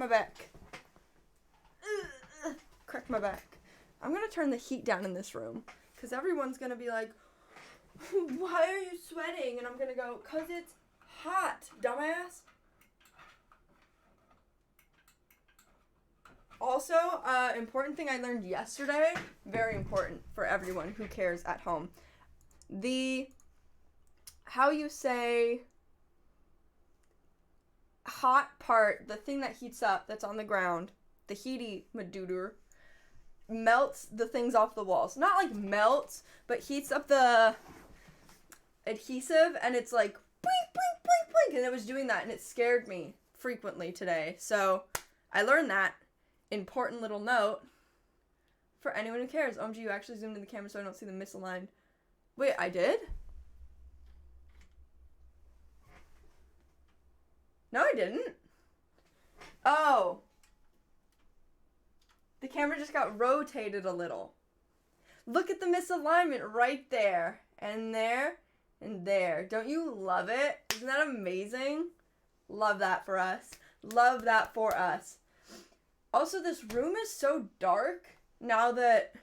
my back. Crack my back. I'm gonna turn the heat down in this room because everyone's gonna be like, why are you sweating? And I'm gonna go, cause it's hot, dumbass. Also, important thing I learned yesterday, very important for everyone who cares at home. How you say hot part, the thing that heats up that's on the ground, the heaty madooter, melts the things off the walls. Not like melts, but heats up the adhesive, and it's like blink, blink, blink, blink, and it was doing that, and it scared me frequently today. So I learned that. Important little note for anyone who cares. OMG, you actually zoomed in the camera so I don't see the misaligned. Wait, I did? No, I didn't. Oh. The camera just got rotated a little. Look at the misalignment right there. And there. And there. Don't you love it? Isn't that amazing? Love that for us. Love that for us. Also, this room is so dark now that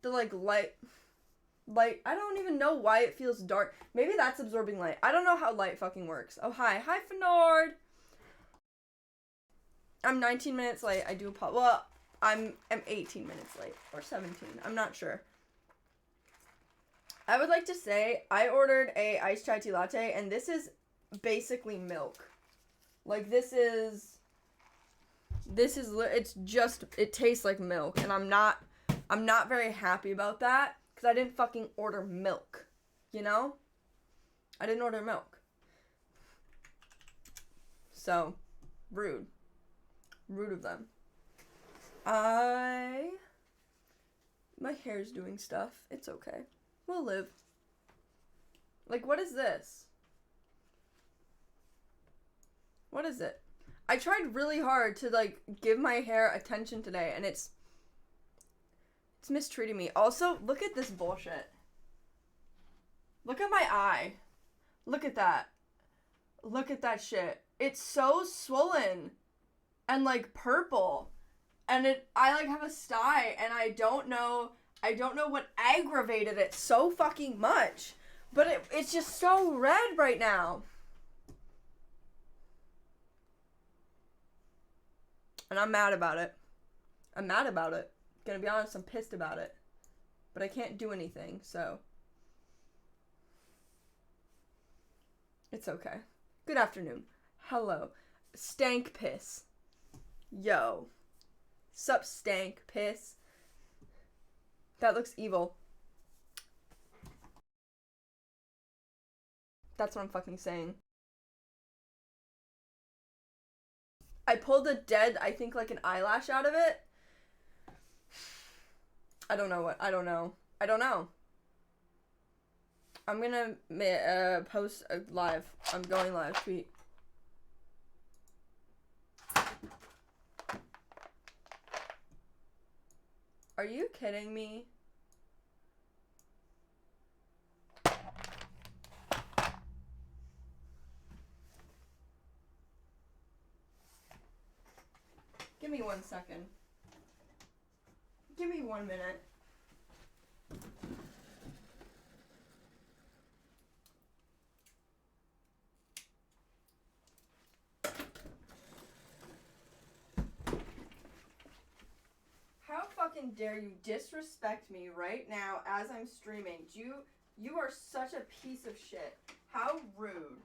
the, like, light, I don't even know why it feels dark. Maybe that's absorbing light. I don't know how light fucking works. Oh, hi. Hi, Fenord. I'm 19 minutes late. I do apologize. Well, I'm 18 minutes late. Or 17. I'm not sure. I would like to say I ordered a iced chai tea latte, and this is basically milk. Like, it tastes like milk, and I'm not very happy about that, because I didn't fucking order milk, you know? I didn't order milk. So, rude. Rude of them. My hair's doing stuff. It's okay. We'll live. Like, what is this? What is it? I tried really hard to, like, give my hair attention today, and it's mistreating me. Also, look at this bullshit. Look at my eye. Look at that. Look at that shit. It's so swollen and, like, purple. And I, like, have a sty, and I don't know what aggravated it so fucking much. But it's just so red right now. And I'm mad about it. Gonna be honest, I'm pissed about it. But I can't do anything, so. It's okay. Good afternoon. Hello. Stank piss. Yo. Sup, stank piss. That looks evil. That's what I'm fucking saying. I pulled a dead, I think, like, an eyelash out of it. I don't know. I'm gonna post a live. I'm going live. Tweet. Are you kidding me? Give me 1 second. Give me 1 minute. How fucking dare you disrespect me right now as I'm streaming? You are such a piece of shit. How rude.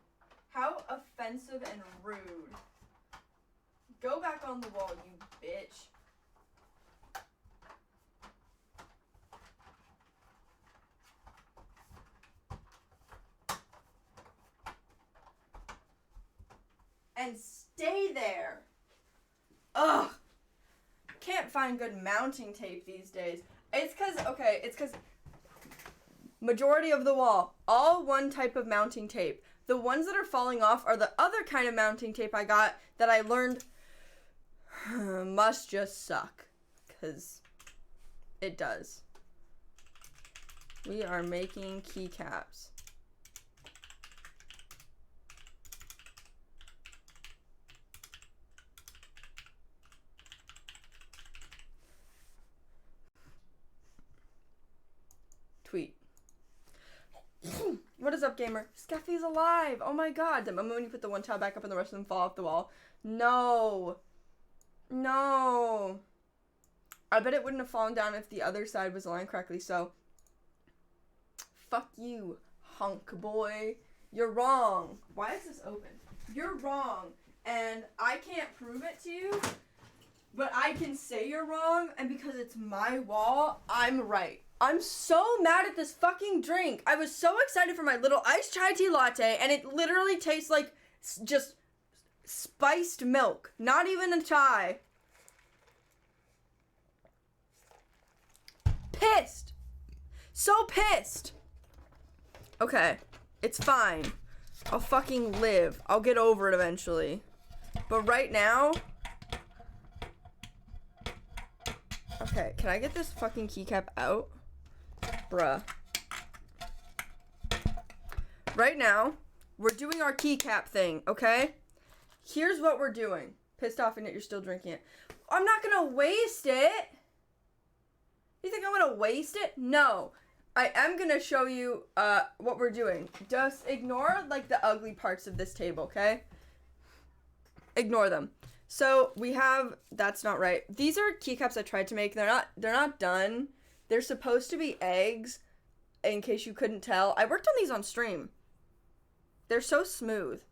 How offensive and rude. Go back on the wall, you bitch. And stay there. Ugh. Can't find good mounting tape these days. It's cause majority of the wall, all one type of mounting tape. The ones that are falling off are the other kind of mounting tape I got that I learned must just suck, because it does. We are making keycaps. Tweet. What is up, gamer? Scaffy's alive. Oh my god. The moment when you put the one tile back up and the rest of them fall off the wall. No. No. I bet it wouldn't have fallen down if the other side was aligned correctly, so. Fuck you, hunk boy. You're wrong. Why is this open? You're wrong. And I can't prove it to you, but I can say you're wrong, and because it's my wall, I'm right. I'm so mad at this fucking drink. I was so excited for my little iced chai tea latte, and it literally tastes like just spiced milk. Not even a chai. Pissed. So pissed. Okay. It's fine. I'll fucking live. I'll get over it eventually. But right now... Okay, can I get this fucking keycap out? Bruh. Right now, we're doing our keycap thing, okay? Here's what we're doing. Pissed off and yet you're still drinking it. I'm not gonna waste it. You think I'm gonna waste it? No. I am gonna show you what we're doing. Just ignore like the ugly parts of this table, okay? Ignore them. So we have, that's not right. These are keycaps I tried to make. They're not done. They're supposed to be eggs, in case you couldn't tell. I worked on these on stream. They're so smooth.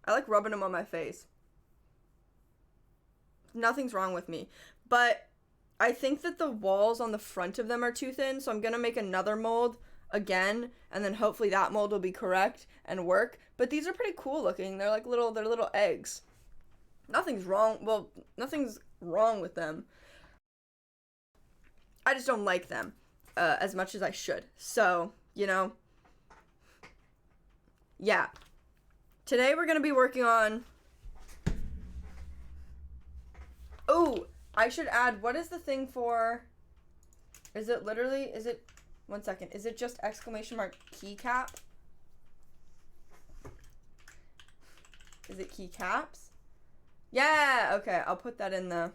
I like rubbing them on my face. Nothing's wrong with me. But I think that the walls on the front of them are too thin, so I'm gonna make another mold again, and then hopefully that mold will be correct and work. But these are pretty cool looking. They're like they're little eggs. Nothing's wrong. Well, nothing's wrong with them. I just don't like them as much as I should. So, you know, yeah. Today we're gonna be working on. Oh, I should add. What is the thing for? Is it literally? Is it? 1 second. Is it just exclamation mark keycap? Is it keycaps? Yeah, okay, I'll put that in the...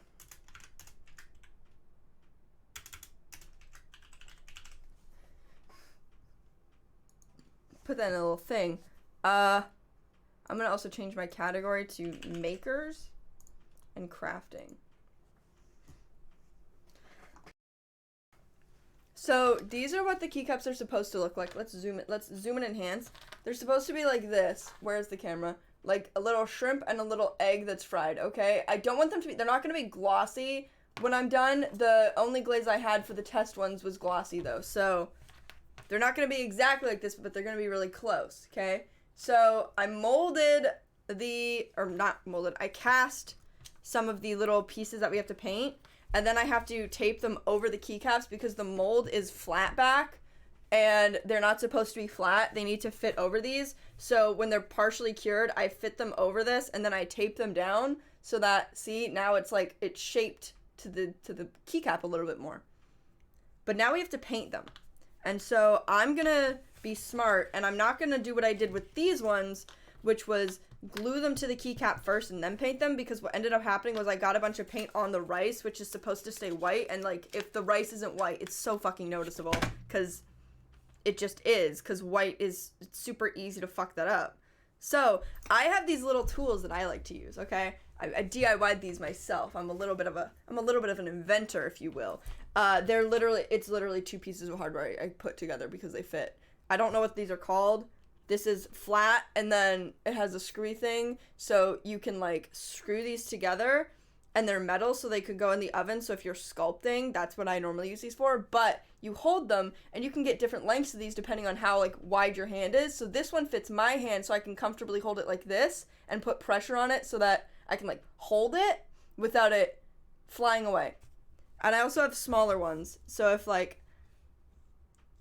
Put that in a little thing. I'm gonna also change my category to makers and crafting. So these are what the keycaps are supposed to look like. Let's zoom and enhance. They're supposed to be like this. Where's the camera? Like a little shrimp and a little egg that's fried, okay? I don't want them to be, they're not gonna be glossy. When I'm done, the only glaze I had for the test ones was glossy though, so they're not gonna be exactly like this, but they're gonna be really close, okay? So I molded I cast some of the little pieces that we have to paint, and then I have to tape them over the keycaps because the mold is flat back, and they're not supposed to be flat. They need to fit over these. So when they're partially cured, I fit them over this, and then I tape them down so that, see, now it's like, it's shaped to the keycap a little bit more. But now we have to paint them. And so I'm gonna be smart, and I'm not gonna do what I did with these ones, which was glue them to the keycap first and then paint them, because what ended up happening was I got a bunch of paint on the rice, which is supposed to stay white, and like, if the rice isn't white, it's so fucking noticeable, because it just is, because white is super easy to fuck that up. So I have these little tools that I like to use, okay? I DIY'd these myself. I'm a little bit of an inventor, if you will. It's literally 2 pieces of hardware I put together because they fit. I don't know what these are called. This is flat, and then it has a screwy thing, so you can like screw these together, and they're metal, so they could go in the oven. So if you're sculpting, that's what I normally use these for. But you hold them, and you can get different lengths of these depending on how like wide your hand is. So this one fits my hand, so I can comfortably hold it like this and put pressure on it so that I can like hold it without it flying away. And I also have smaller ones, so if like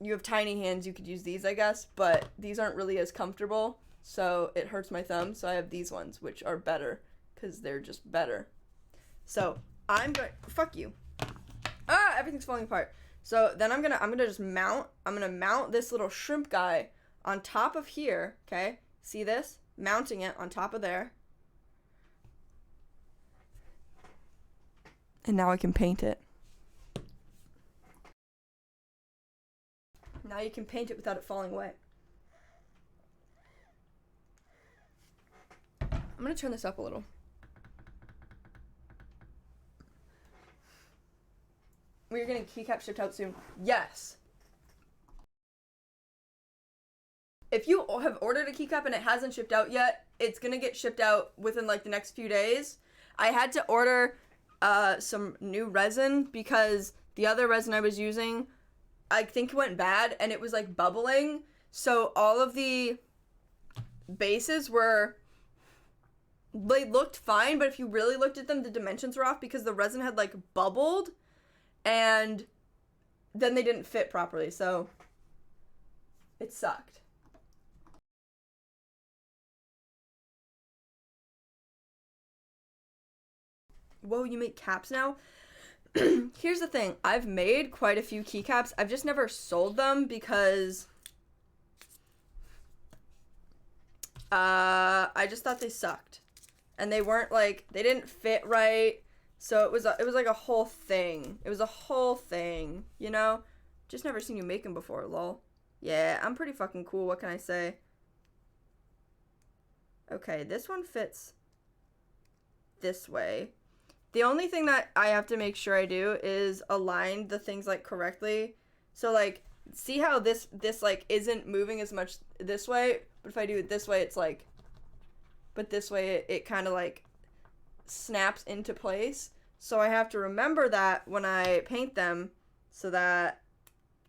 you have tiny hands, you could use these, I guess, but these aren't really as comfortable, so it hurts my thumb. So I have these ones, which are better because they're just better. So I'm going, fuck you. Ah, everything's falling apart. So then I'm gonna just mount this little shrimp guy on top of here, okay? See this? Mounting it on top of there. And now I can paint it. Now you can paint it without it falling away. I'm gonna turn this up a little. We're getting keycaps shipped out soon. Yes. If you have ordered a keycap and it hasn't shipped out yet, it's gonna get shipped out within like the next few days. I had to order some new resin because the other resin I was using, I think, went bad and it was like bubbling. So all of the bases were, they looked fine, but if you really looked at them, the dimensions were off because the resin had like bubbled and then they didn't fit properly. So it sucked. Whoa, you make caps now? Here's the thing. I've made quite a few keycaps. I've just never sold them because I just thought they sucked. And they weren't like, they didn't fit right. So it was like a whole thing. It was a whole thing, you know? Just never seen you make them before, lol. Yeah, I'm pretty fucking cool. What can I say? Okay, this one fits this way. The only thing that I have to make sure I do is align the things like correctly. So like, see how this like isn't moving as much this way, but if I do it this way, it's like, but this way it kind of like snaps into place. So I have to remember that when I paint them so that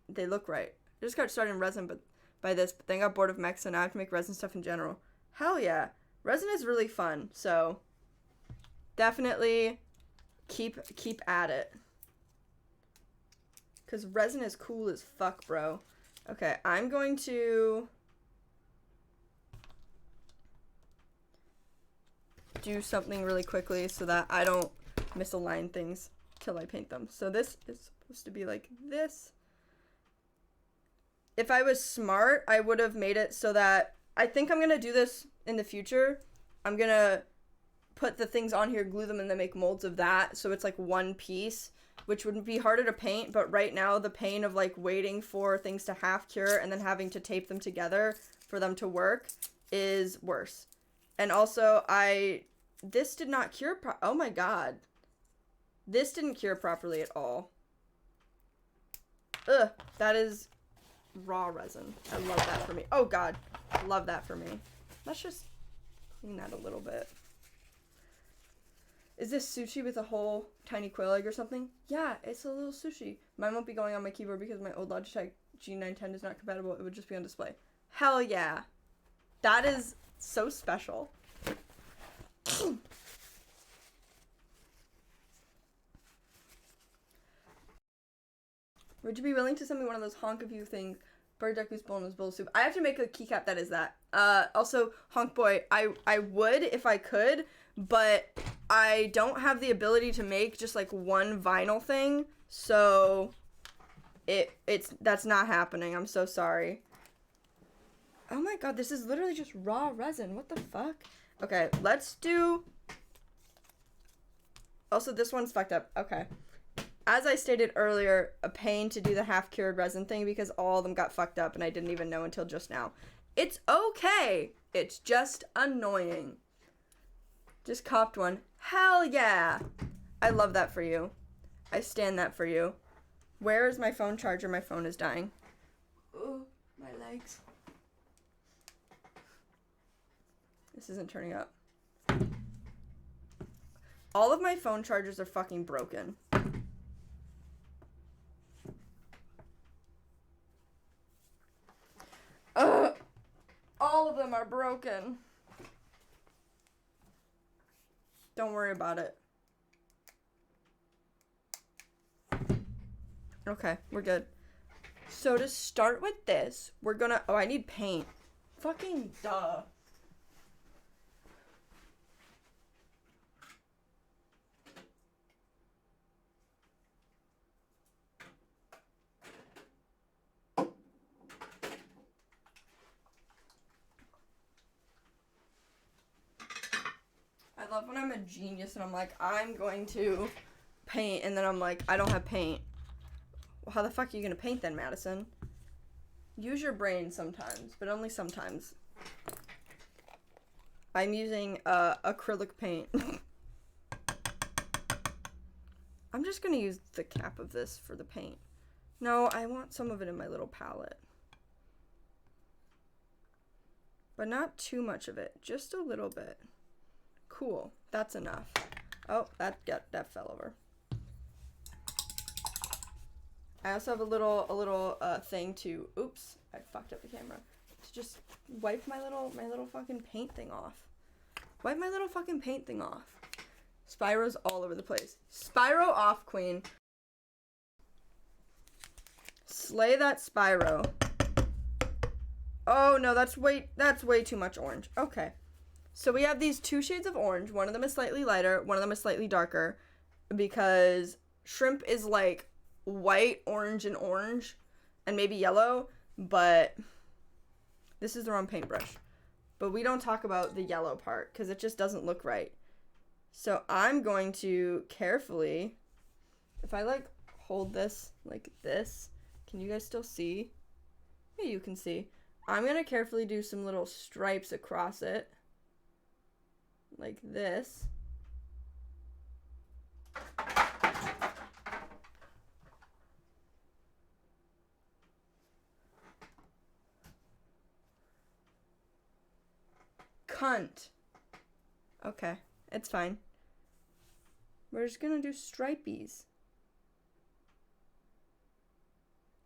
they look right. I just got started in resin by this, but then got bored of mech, so now I have to make resin stuff in general. Hell yeah. Resin is really fun, so definitely keep at it. Because resin is cool as fuck, bro. Okay, I'm going to do something really quickly so that I don't misalign things till I paint them. So this is supposed to be like this. If I was smart, I would have made it so that, I think I'm going to do this in the future. I'm going to put the things on here, glue them, and then make molds of that. So it's like one piece, which would be harder to paint. But right now, the pain of like waiting for things to half cure and then having to tape them together for them to work is worse. And also, this did not cure, oh my god. This didn't cure properly at all. Ugh, that is raw resin. I love that for me. Oh god, love that for me. Let's just clean that a little bit. Is this sushi with a whole tiny quail egg or something? Yeah, it's a little sushi. Mine won't be going on my keyboard because my old Logitech G910 is not compatible. It would just be on display. Hell yeah. That is so special. Would you be willing to send me one of those honk of you things? Bird duck goose boneless bowl soup. I have to make a keycap that is that. Also, honk boy, I would if I could, but I don't have the ability to make just like one vinyl thing, so that's not happening. I'm so sorry. Oh my god, this is literally just raw resin. What the fuck? Okay, let's do. Also, this one's fucked up. Okay. As I stated earlier, a pain to do the half-cured resin thing because all of them got fucked up and I didn't even know until just now. It's okay. It's just annoying. Just copped one. Hell yeah. I love that for you. I stand that for you. Where is my phone charger? My phone is dying. Oh, my legs. This isn't turning up. All of my phone chargers are fucking broken. All of them are broken. Don't worry about it. Okay, we're good. So to start with this, we're gonna... Oh, I need paint. Fucking duh. I love when I'm a genius and I'm like, I'm going to paint, and then I'm like, I don't have paint. Well, how the fuck are you gonna paint then, Madison? Use your brain sometimes, but only sometimes. I'm using acrylic paint. I'm just gonna use the cap of this for the paint. No, I want some of it in my little palette. But not too much of it, just a little bit. Cool, that's enough. Oh, that fell over. I also have a little thing to, oops, I fucked up the camera. To just wipe my little fucking paint thing off. Wipe my little fucking paint thing off. Spyro's all over the place. Spyro off, queen. Slay that Spyro. Oh no, that's way too much orange. Okay. So we have these two shades of orange. One of them is slightly lighter, one of them is slightly darker, because shrimp is like white, orange, and maybe yellow, but this is the wrong paintbrush. But we don't talk about the yellow part because it just doesn't look right. So I'm going to carefully, if I like hold this like this, can you guys still see? Yeah, you can see. I'm going to carefully do some little stripes across it. Like this. Cunt. Okay, it's fine. We're just gonna do stripies.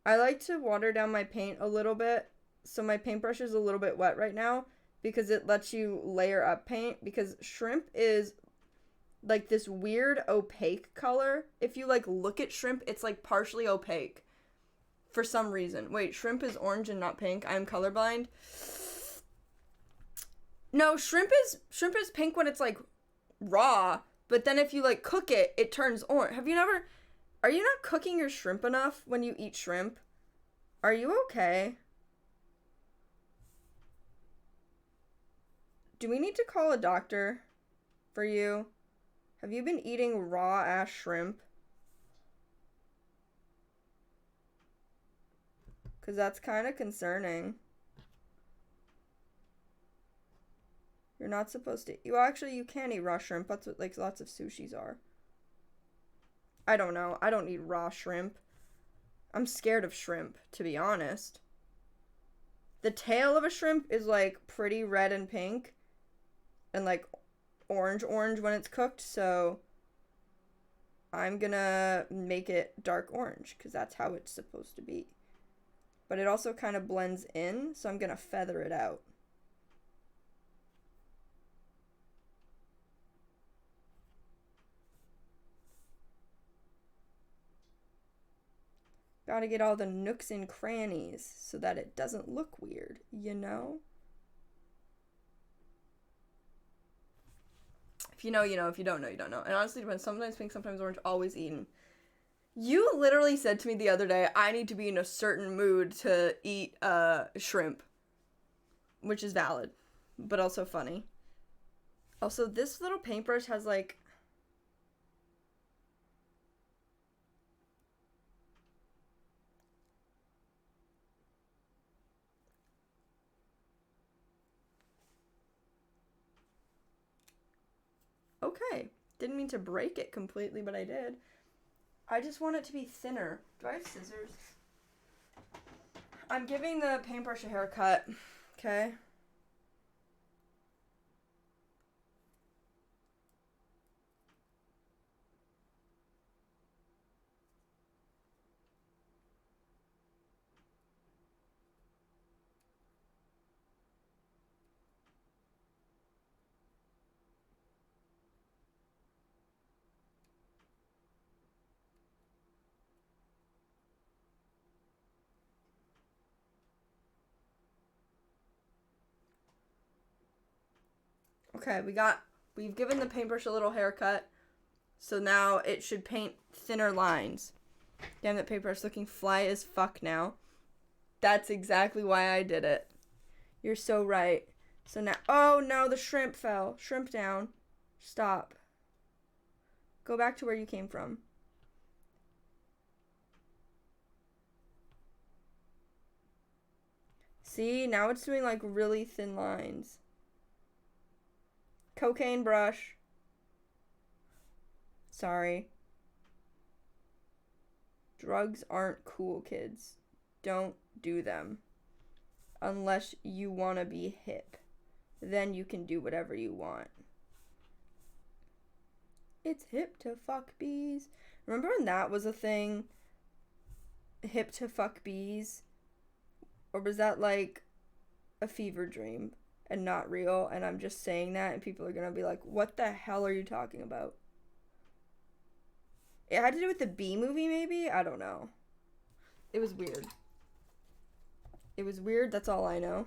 I like to water down my paint a little bit, so my paintbrush is a little bit wet right now because it lets you layer up paint, because shrimp is like this weird opaque color. If you like look at shrimp, it's like partially opaque for some reason. Wait, shrimp is orange and not pink. I'm colorblind. No, shrimp is pink when it's like raw, but then if you like cook it, it turns orange. Are you not cooking your shrimp enough when you eat shrimp? Are you okay? Do we need to call a doctor for you? Have you been eating raw ass shrimp? Because that's kind of concerning. You're not supposed to. Actually, you can eat raw shrimp. That's what like lots of sushis are. I don't know. I don't eat raw shrimp. I'm scared of shrimp, to be honest. The tail of a shrimp is like pretty red and pink, and like orange when it's cooked. So I'm gonna make it dark orange because that's how it's supposed to be. But it also kind of blends in, so I'm gonna feather it out. Gotta get all the nooks and crannies so that it doesn't look weird, you know? If you know, you know. If you don't know, you don't know. And honestly, depends. Sometimes pink, sometimes orange, always eaten. You literally said to me the other day, I need to be in a certain mood to eat shrimp. Which is valid, but also funny. Also, this little paintbrush has like... Okay, didn't mean to break it completely, but I did. I just want it to be thinner. Do I have scissors? I'm giving the paintbrush a haircut, okay? Okay, we've given the paintbrush a little haircut, so now it should paint thinner lines. Damn, that paintbrush looking fly as fuck now. That's exactly why I did it. You're so right. So now, oh no, the shrimp fell. Shrimp down. Stop. Go back to where you came from. See, now it's doing like really thin lines. Cocaine brush. Sorry. Drugs aren't cool, kids. Don't do them. Unless you want to be hip. Then you can do whatever you want. It's hip to fuck bees. Remember when that was a thing? Hip to fuck bees? Or was that like a fever dream and not real? And I'm just saying that and people are gonna be like, what the hell are you talking about? It had to do with the Bee movie, maybe? I don't know. It was weird. It was weird, that's all I know.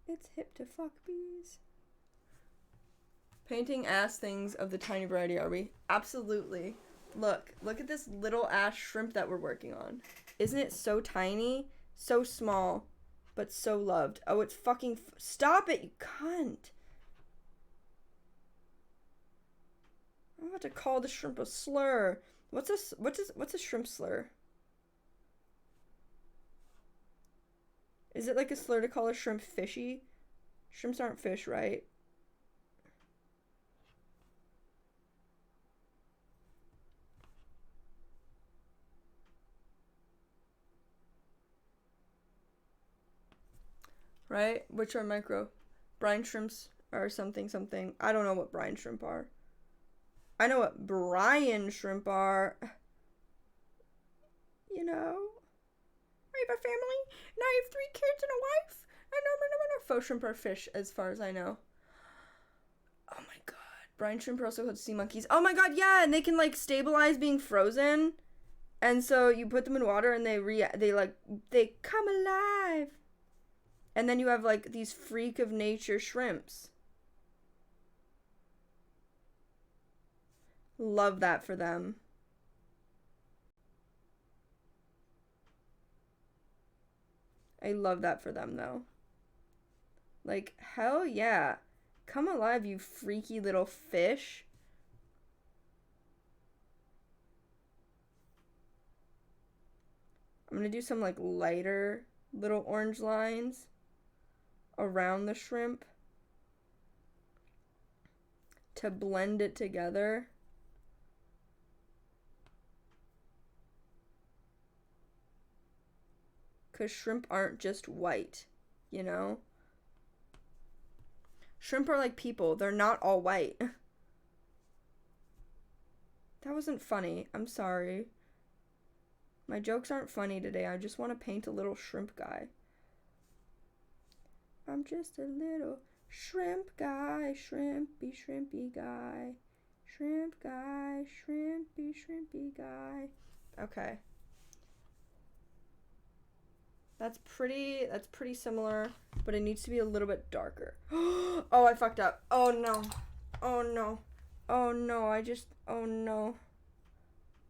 It's hip to fuck bees. Painting ass things of the tiny variety, are we? Absolutely. Look at this little ass shrimp that we're working on. Isn't it so tiny? So small, but so loved. Oh, it's fucking... Stop it, you cunt. I'm about to call the shrimp a slur. What's a shrimp slur? Is it like a slur to call a shrimp fishy? Shrimps aren't fish, right? Right? Which are micro? Brine shrimps are something. I don't know what brine shrimp are. I know what brine shrimp are. You know? I have a family, and I have 3 kids and a wife. I know. Faux shrimp are fish, as far as I know. Oh my god. Brine shrimp are also called sea monkeys. Oh my god, yeah, and they can, like, stabilize being frozen. And so you put them in water, and they come alive. And then you have, like, these freak of nature shrimps. Love that for them. I love that for them, though. Like, hell yeah. Come alive, you freaky little fish. I'm gonna do some, like, lighter little orange lines around the shrimp to blend it together. Because shrimp aren't just white, you know? Shrimp are like people. They're not all white. That wasn't funny. I'm sorry. My jokes aren't funny today. I just want to paint a little shrimp guy. I'm just a little shrimp guy. Shrimpy guy. Shrimp guy. Shrimpy guy. Okay. That's pretty similar, but it needs to be a little bit darker. Oh, I fucked up. Oh no. Oh no. Oh no, oh no.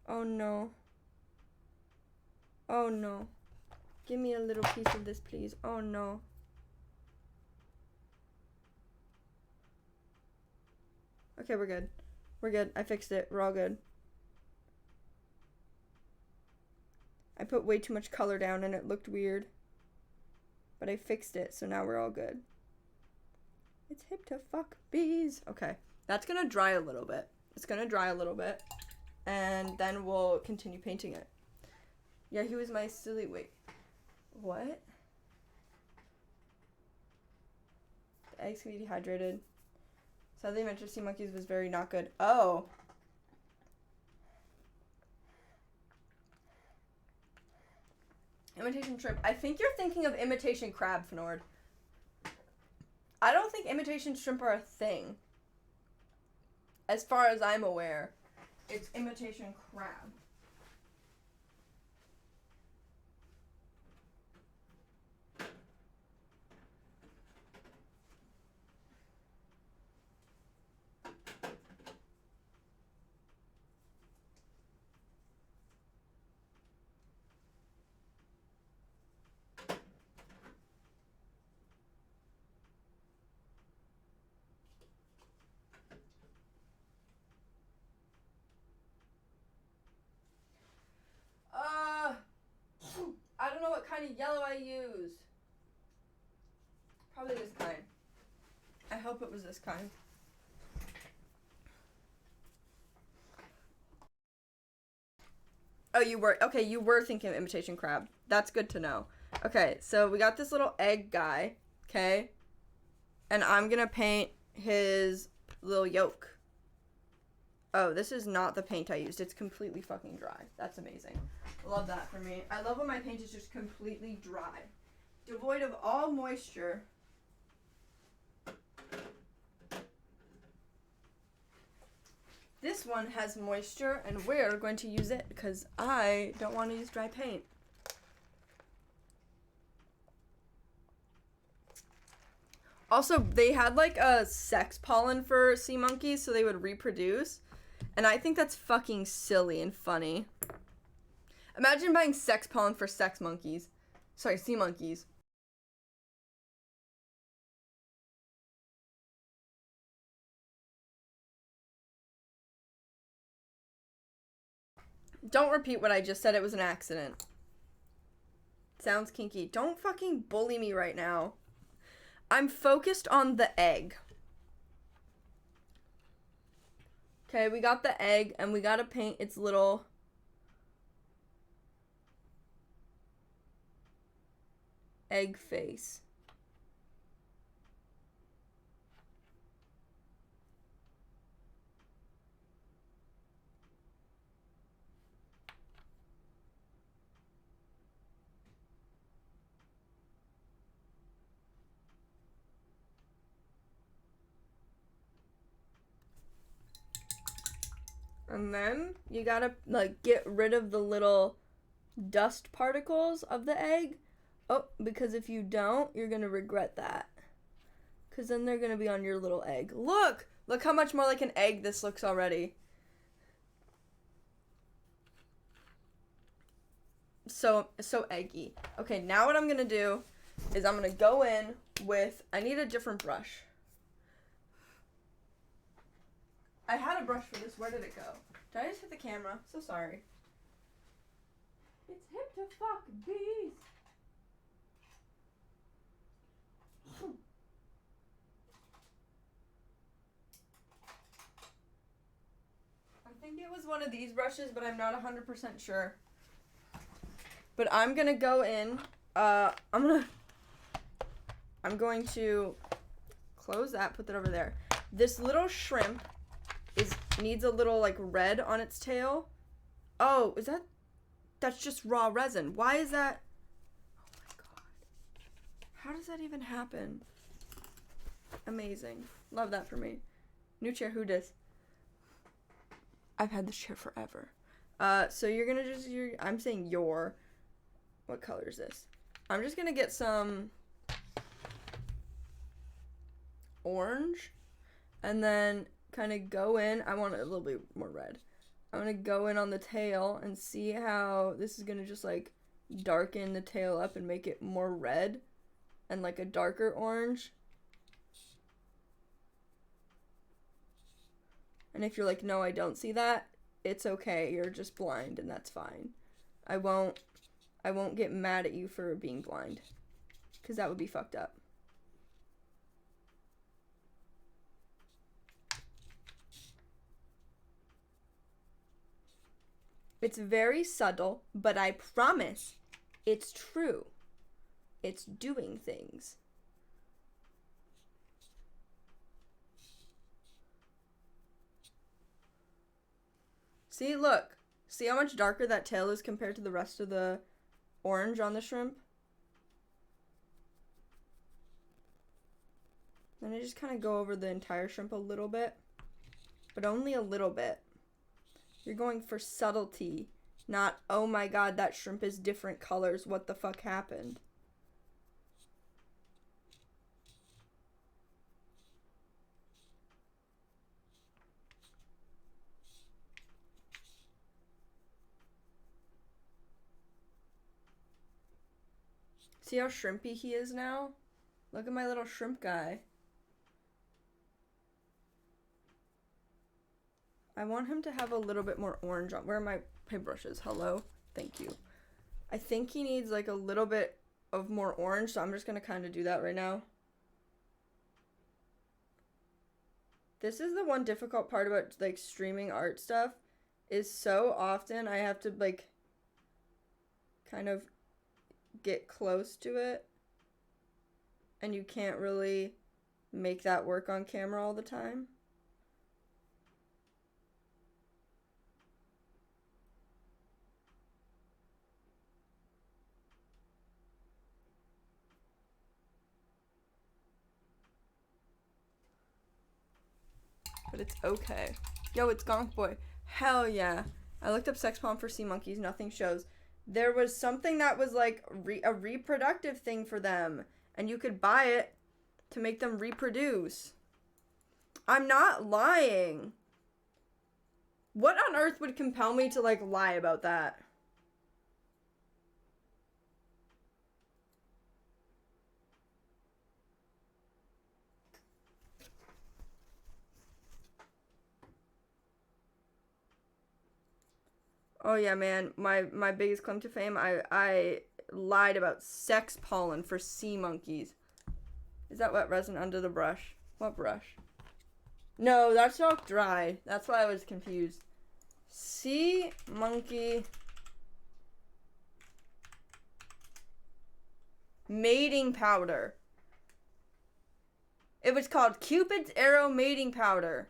Oh no. Oh no. Give me a little piece of this, please. Oh no. Okay, we're good. We're good. I fixed it. We're all good. I put way too much color down and it looked weird. But I fixed it, so now we're all good. It's hip to fuck bees. Okay. That's gonna dry a little bit. It's gonna dry a little bit. And then we'll continue painting it. Yeah, he was my silly... Wait. What? The eggs can be dehydrated. Sadly, Adventure Sea Monkeys was very not good. Oh. Imitation shrimp. I think you're thinking of imitation crab, Fnord. I don't think imitation shrimp are a thing. As far as I'm aware, it's imitation crab. what kind of yellow I used. Probably this kind. I hope it was this kind. Oh, you were. Okay, you were thinking of imitation crab. That's good to know. Okay, so we got this little egg guy. Okay. And I'm going to paint his little yolk. Oh, this is not the paint I used. It's completely fucking dry. That's amazing. Love that for me. I love when my paint is just completely dry. Devoid of all moisture. This one has moisture, and we're going to use it because I don't want to use dry paint. Also, they had like a sex pollen for sea monkeys so they would reproduce. And I think that's fucking silly and funny. Imagine buying sex pollen for sex monkeys. Sorry, sea monkeys. Don't repeat what I just said. It was an accident. Sounds kinky. Don't fucking bully me right now. I'm focused on the egg. Okay, we got the egg, and we gotta paint its little egg face. And then you gotta like get rid of the little dust particles of the egg. Oh, because if you don't, you're gonna regret that. Because then they're gonna be on your little egg. Look! Look how much more like an egg this looks already. So eggy. Okay, now what I'm gonna do is I'm gonna go in with, I need a different brush. I had a brush for this. Where did it go? Did I just hit the camera? So sorry. It's hip to fuck bees. I think it was one of these brushes, but I'm not 100% sure. But I'm gonna go in. I'm going to close that, put that over there. This little shrimp needs a little like red on its tail. Oh, that's just raw resin. Why is that? Oh my god. How does that even happen? Amazing. Love that for me. New chair, who dis? I've had this chair forever. So you're gonna just, I'm saying what color is this? I'm just gonna get some orange and then kind of go in. I want it a little bit more red. I'm gonna go in on the tail and see how this is gonna just like darken the tail up and make it more red and like a darker orange. And if you're like, no, I don't see that, it's okay. You're just blind and that's fine. I won't get mad at you for being blind, because that would be fucked up. It's very subtle, but I promise it's true. It's doing things. See, look. See how much darker that tail is compared to the rest of the orange on the shrimp? Then I just kind of go over the entire shrimp a little bit, but only a little bit. You're going for subtlety, not, oh my god, that shrimp is different colors. What the fuck happened? See how shrimpy he is now? Look at my little shrimp guy. I want him to have a little bit more orange on. Where are my paintbrushes? Hello? Thank you. I think he needs like a little bit of more orange, so I'm just gonna kind of do that right now. This is the one difficult part about like streaming art stuff, is so often I have to like kind of get close to it, and you can't really make that work on camera all the time. But it's okay. Yo, it's Gonk Boy. Hell yeah. I looked up sex palm for sea monkeys. Nothing shows. There was something that was like a reproductive thing for them. And you could buy it to make them reproduce. I'm not lying. What on earth would compel me to like lie about that? Oh yeah, man. My biggest claim to fame, I lied about sex pollen for sea monkeys. Is that wet resin under the brush? What brush? No, that's not dry. That's why I was confused. Sea monkey mating powder. It was called Cupid's Arrow mating powder.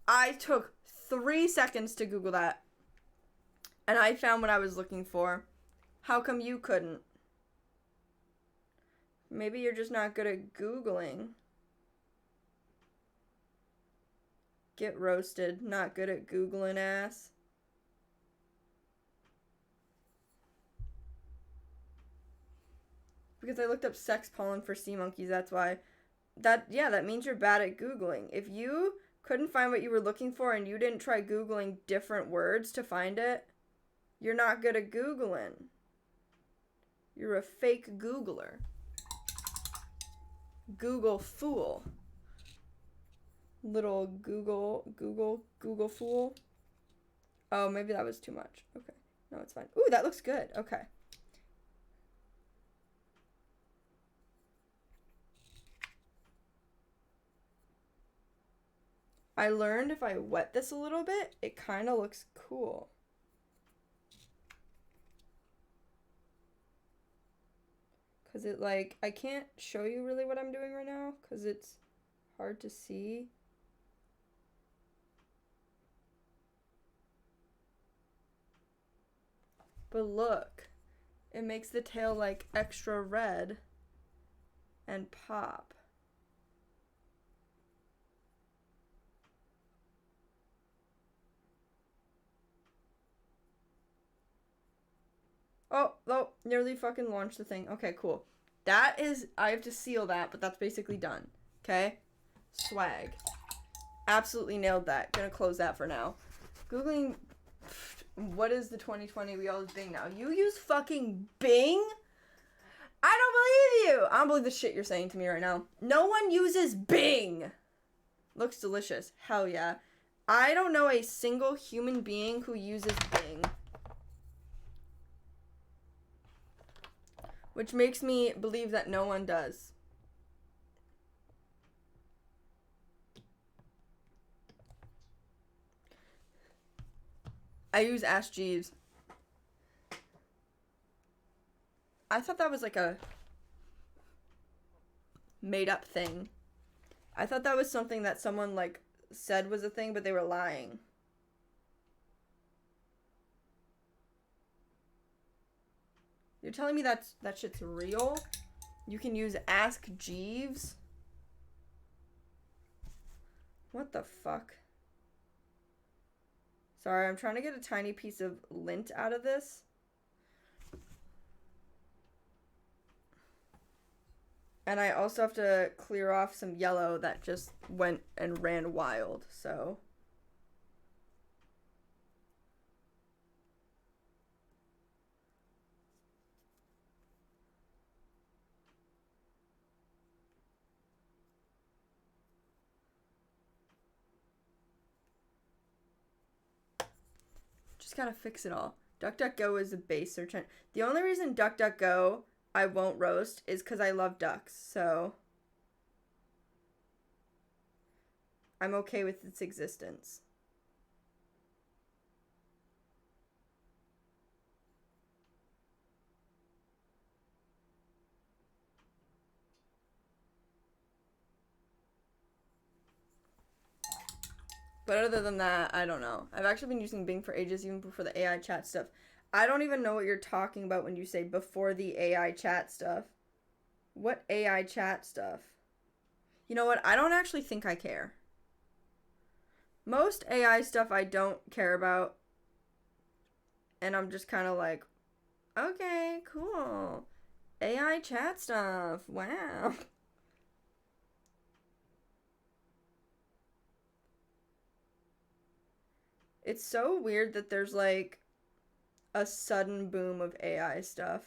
I took 3 seconds to Google that, and I found what I was looking for. How come you couldn't? Maybe you're just not good at Googling. Get roasted. Not good at Googling, ass. Because I looked up sex pollen for sea monkeys, that's why. That means you're bad at Googling. If you couldn't find what you were looking for and you didn't try Googling different words to find it, you're not good at Googling. You're a fake Googler. Google fool. Little Google fool. Oh, maybe that was too much. Okay. No, it's fine. Ooh, that looks good. Okay. I learned if I wet this a little bit, it kind of looks cool. Because it like, I can't show you really what I'm doing right now because it's hard to see. But look, it makes the tail like extra red and pop. Oh, nearly fucking launched the thing. Okay, cool. That is, I have to seal that, but that's basically done. Okay? Swag. Absolutely nailed that. Gonna close that for now. Googling, what is the 2020 we all use Bing now? You use fucking Bing? I don't believe you! I don't believe the shit you're saying to me right now. No one uses Bing! Looks delicious. Hell yeah. I don't know a single human being who uses Bing. Which makes me believe that no one does. I use Ask Jeeves. I thought that was like a made up thing. I thought that was something that someone like said was a thing, but they were lying. You're telling me that shit's real? You can use Ask Jeeves? What the fuck? Sorry, I'm trying to get a tiny piece of lint out of this. And I also have to clear off some yellow that just went and ran wild, so... gotta fix it all. DuckDuckGo is a base search engine. The only reason DuckDuckGo I won't roast is because I love ducks, so I'm okay with its existence. But other than that, I don't know. I've actually been using Bing for ages, even before the AI chat stuff. I don't even know what you're talking about when you say before the AI chat stuff. What AI chat stuff? You know what? I don't actually think I care. Most AI stuff I don't care about. And I'm just kind of like, okay, cool. AI chat stuff. Wow. It's so weird that there's like a sudden boom of AI stuff.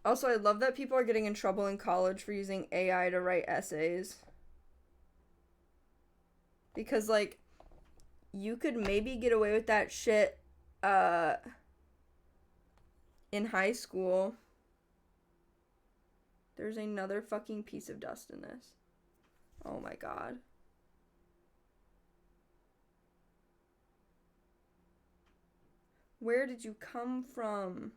Also, I love that people are getting in trouble in college for using AI to write essays. Because, like, you could maybe get away with that shit in high school. There's another fucking piece of dust in this. Oh my god. Where did you come from?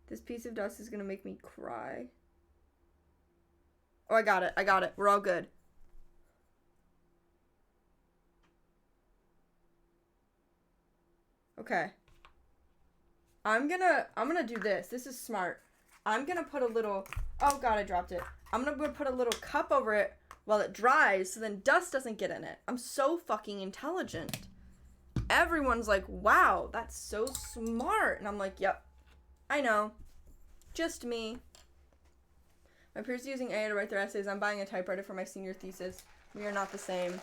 This piece of dust is gonna make me cry. Oh, I got it. We're all good. Okay. I'm gonna do this. This is smart. I'm gonna put a little, oh god, I dropped it. I'm gonna put a little cup over it while it dries so then dust doesn't get in it. I'm so fucking intelligent. Everyone's like, wow, that's so smart. And I'm like, yep, I know. Just me. My peers are using AI to write their essays. I'm buying a typewriter for my senior thesis. We are not the same.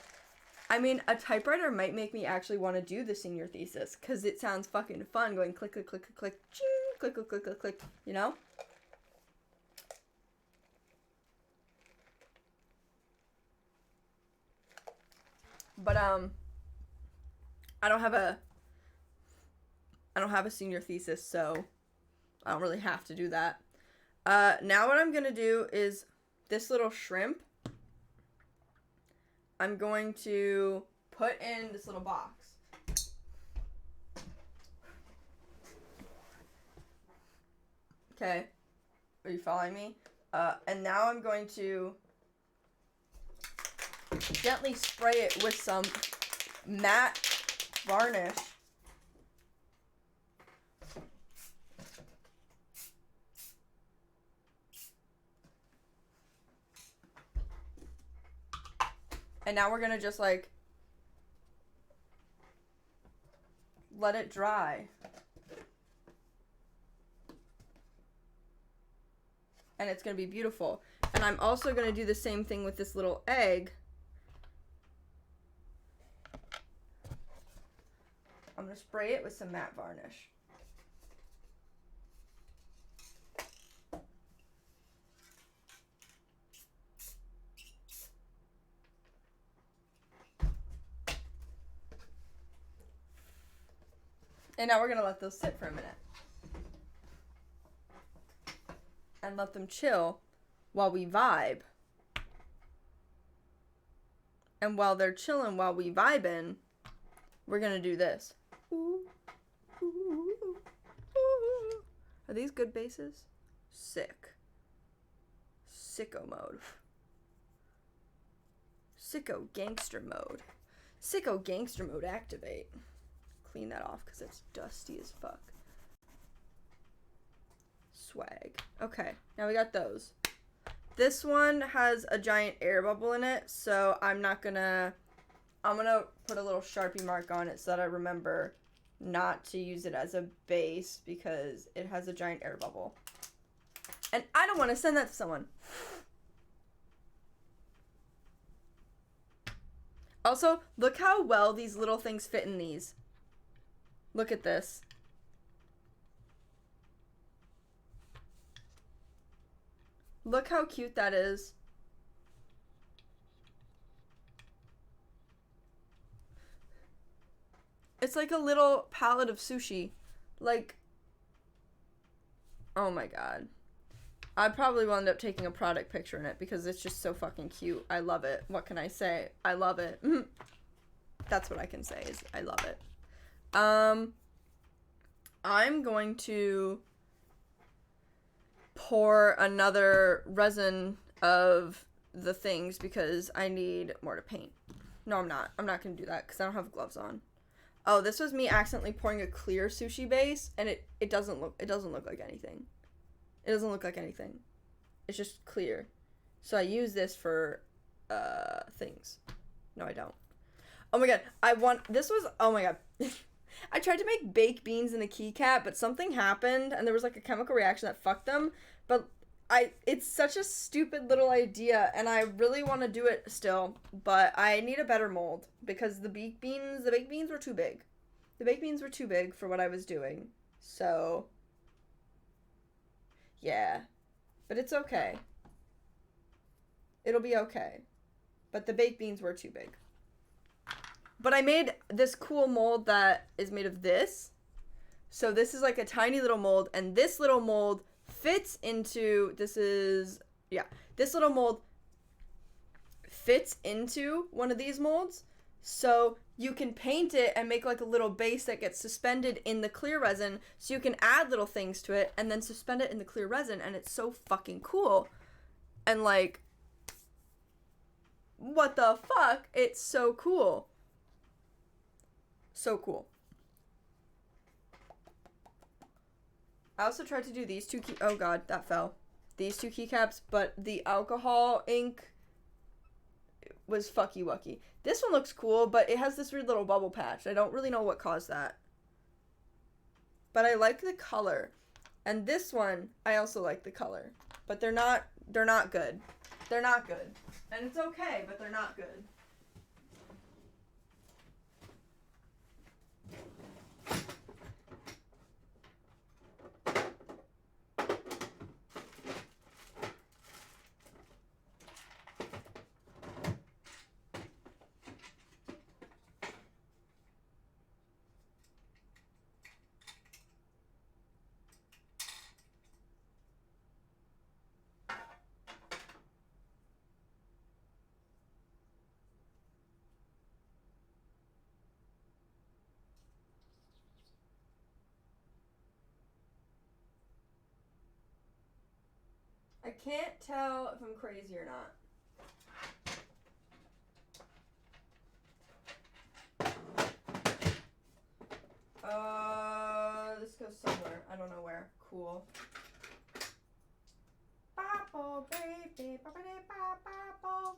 I mean, a typewriter might make me actually want to do the senior thesis because it sounds fucking fun going click, click, click, click, click, ching, click, click, click, click, click, you know? But, I don't have a senior thesis, so I don't really have to do that. Now what I'm going to do is this little shrimp, I'm going to put in this little box. Okay. Are you following me? And now I'm going to gently spray it with some matte varnish. And now we're gonna just like let it dry. And it's gonna be beautiful. And I'm also gonna do the same thing with this little egg. I'm gonna spray it with some matte varnish. And now we're gonna let those sit for a minute. And let them chill while we vibe. And while they're chilling, while we vibing, we're gonna do this. Are these good basses? Sick. Sicko mode. Sicko gangster mode. Sicko gangster mode activate. Clean that off because it's dusty as fuck. Swag. Okay, now we got those. This one has a giant air bubble in it, so I'm gonna put a little Sharpie mark on it so that I remember not to use it as a base because it has a giant air bubble. And I don't want to send that to someone. Also, look how well these little things fit in these. Look at this. Look how cute that is. It's like a little palette of sushi. Like, oh my god. I probably will end up taking a product picture in it because it's just so fucking cute. I love it. What can I say? I love it. That's what I can say is I love it. I'm going to pour another resin of the things because I need more to paint. No, I'm not. I'm not going to do that because I don't have gloves on. Oh, this was me accidentally pouring a clear sushi base, and it doesn't look like anything. It doesn't look like anything. It's just clear. So I use this for things. No, I don't. Oh my god, oh my god. I tried to make baked beans in a keycap, but something happened, and there was like a chemical reaction that fucked them. But it's such a stupid little idea, and I really want to do it still, but I need a better mold because the baked beans were too big. The baked beans were too big for what I was doing. So, yeah. But it's okay. It'll be okay. But the baked beans were too big. But I made this cool mold that is made of this. So this is like a tiny little mold, and this little mold fits into, this little mold fits into one of these molds. So you can paint it and make like a little base that gets suspended in the clear resin, so you can add little things to it and then suspend it in the clear resin, and it's so fucking cool. And like, what the fuck? It's so cool. So cool. I also tried to do these two oh god, that fell. These two keycaps, but the alcohol ink was fucky wucky. This one looks cool, but it has this weird little bubble patch. I don't really know what caused that. But I like the color. And this one, I also like the color. But they're not good. They're not good. And it's okay, but they're not good. I can't tell if I'm crazy or not. This goes somewhere. I don't know where. Cool. Bopple, baby, boppity, bopple.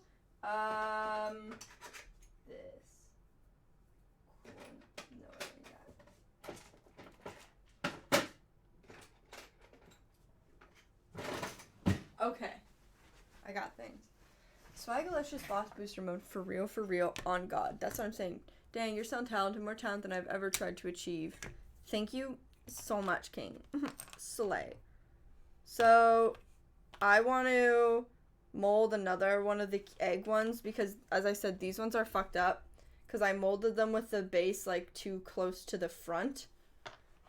This. Cool. No, I think that. Okay. I got things. Swagalicious Boss Booster Mode, for real, on God. That's what I'm saying. Dang, you're so talented, more talent than I've ever tried to achieve. Thank you so much, King. Slay. So, I want to mold another one of the egg ones because, as I said, these ones are fucked up because I molded them with the base, like, too close to the front.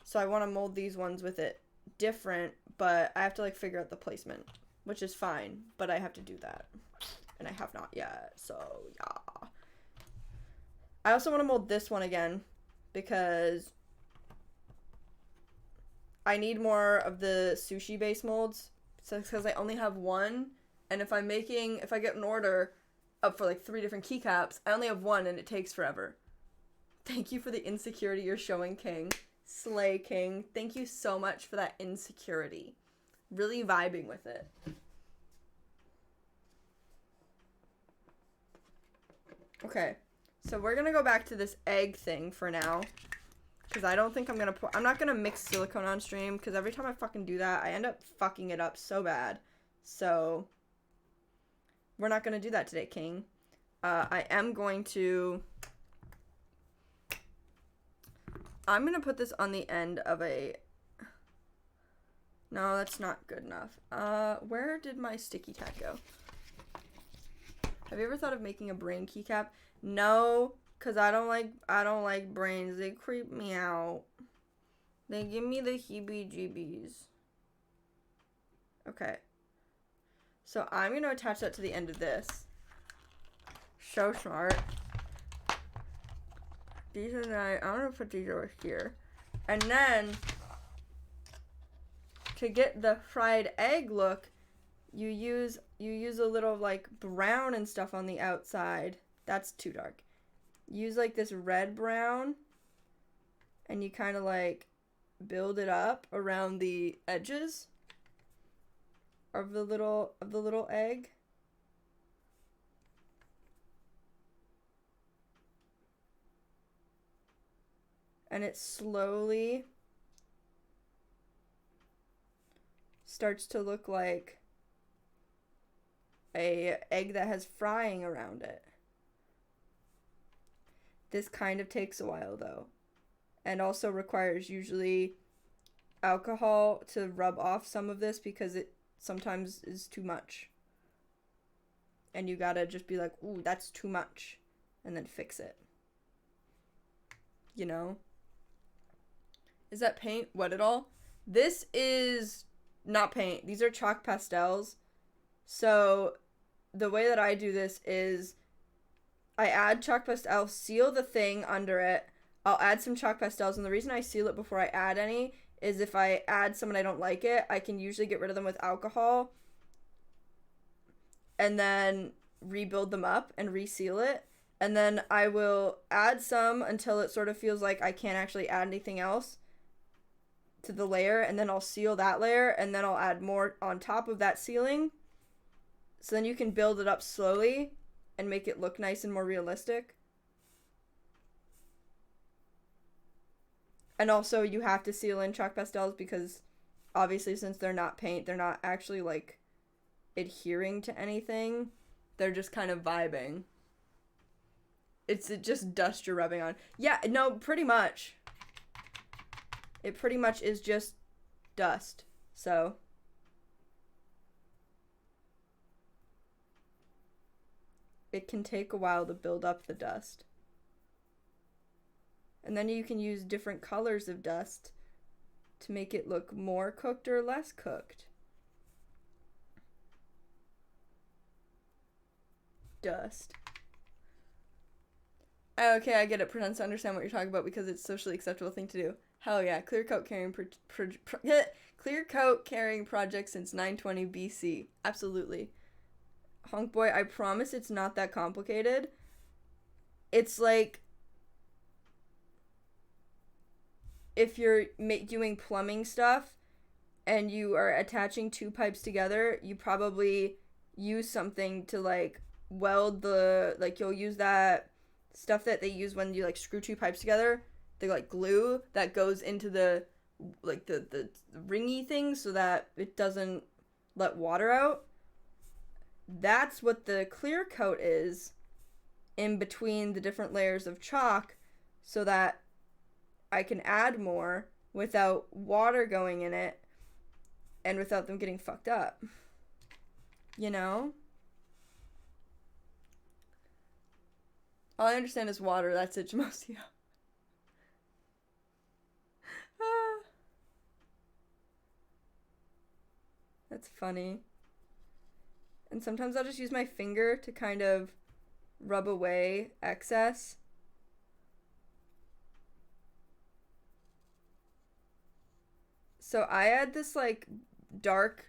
So, I want to mold these ones with it different, but I have to, like, figure out the placement, which is fine, but I have to do that. And I have not yet, so, yeah. I also want to mold this one again because I need more of the sushi base molds. So it's because I only have one, and if I get an order up for like 3 different keycaps, I only have one and it takes forever. Thank you for the insecurity you're showing, King. Slay, King. Thank you so much for that insecurity. Really vibing with it. Okay. So we're going to go back to this egg thing for now. Because I don't think I'm not going to mix silicone on stream. Because every time I fucking do that, I end up fucking it up so bad. So, we're not going to do that today, King. I'm going to put this on the end of a No, that's not good enough. Where did my sticky tack go? Have you ever thought of making a brain keycap? No, cause I don't like brains. They creep me out. They give me the heebie-jeebies. Okay. So I'm gonna attach that to the end of this. So smart. These are nice. I'm gonna put these over here. And then, to get the fried egg look, you use a little like brown and stuff on the outside. That's too dark. Use like this red brown, and you kind of like build it up around the edges of the little egg. And it slowly starts to look like a egg that has frying around it. This kind of takes a while though, and also requires usually alcohol to rub off some of this because it sometimes is too much. And you gotta just be like, ooh, that's too much, and then fix it. You know? Is that paint wet at all? This is not paint. These are chalk pastels. So the way that I do this is I add chalk pastel, seal the thing under it. I'll add some chalk pastels, and the reason I seal it before I add any is if I add some and I don't like it, I can usually get rid of them with alcohol and then rebuild them up and reseal it. And then I will add some until it sort of feels like I can't actually add anything else to the layer, and then I'll seal that layer, and then I'll add more on top of that sealing. So then you can build it up slowly and make it look nice and more realistic. And also you have to seal in chalk pastels because obviously since they're not paint, they're not actually like adhering to anything. They're just kind of vibing. It's just dust you're rubbing on. Yeah, no, pretty much. It pretty much is just dust. So it can take a while to build up the dust. And then you can use different colors of dust to make it look more cooked or less cooked. Dust. Okay, I get it. Pretend to understand what you're talking about because it's a socially acceptable thing to do. Hell yeah, clear coat carrying clear coat carrying project since 920 BC. Absolutely. Honk boy, I promise it's not that complicated. It's like if you're doing plumbing stuff and you are attaching two pipes together, you probably use something to like weld the, like you'll use that stuff that they use when you like screw two pipes together. They like glue that goes into the like the ringy thing so that it doesn't let water out. That's what the clear coat is in between the different layers of chalk so that I can add more without water going in it and without them getting fucked up. You know? All I understand is water. That's it, Jamosio. That's funny. And sometimes I'll just use my finger to kind of rub away excess. So I add this like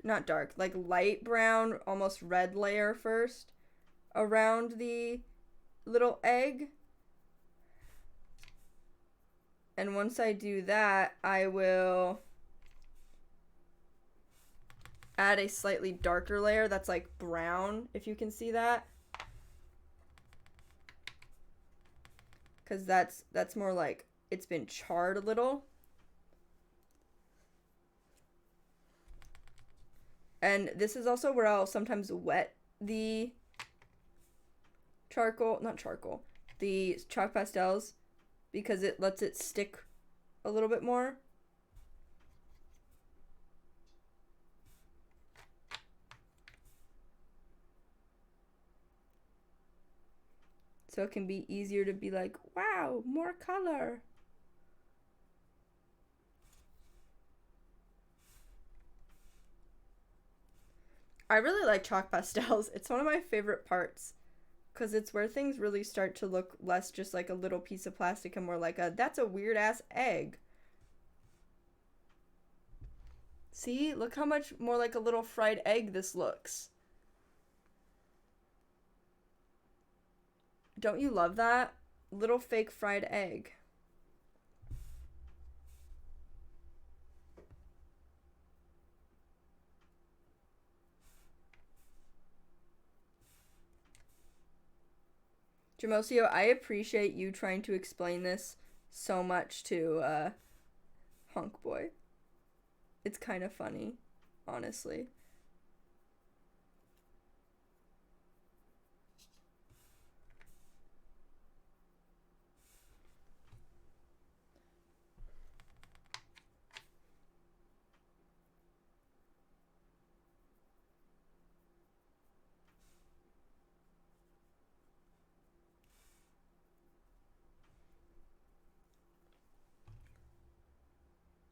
not dark, like light brown, almost red layer first around the little egg. And once I do that, I will add a slightly darker layer that's like brown, if you can see that. Because that's more like it's been charred a little. And this is also where I'll sometimes wet the the chalk pastels because it lets it stick a little bit more. So it can be easier to be like, wow, more color. I really like chalk pastels. It's one of my favorite parts because it's where things really start to look less just like a little piece of plastic and more like that's a weird ass egg. See, look how much more like a little fried egg this looks. Don't you love that? Little fake fried egg. Jamosio, I appreciate you trying to explain this so much to Hunk Boy. It's kind of funny, honestly.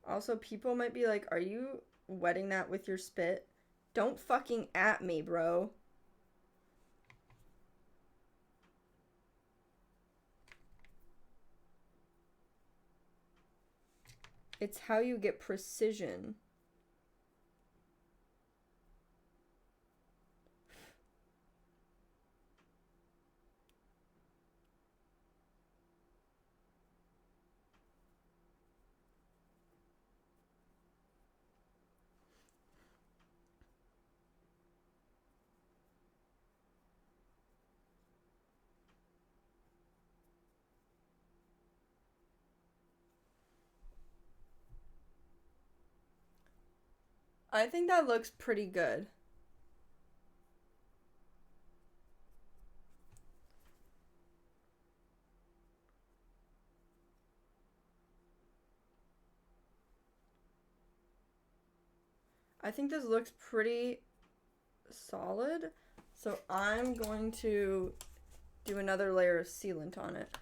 Also, people might be like, are you wetting that with your spit? Don't fucking at me, bro. It's how you get precision. I think that looks pretty good. I think this looks pretty solid. So I'm going to do another layer of sealant on it.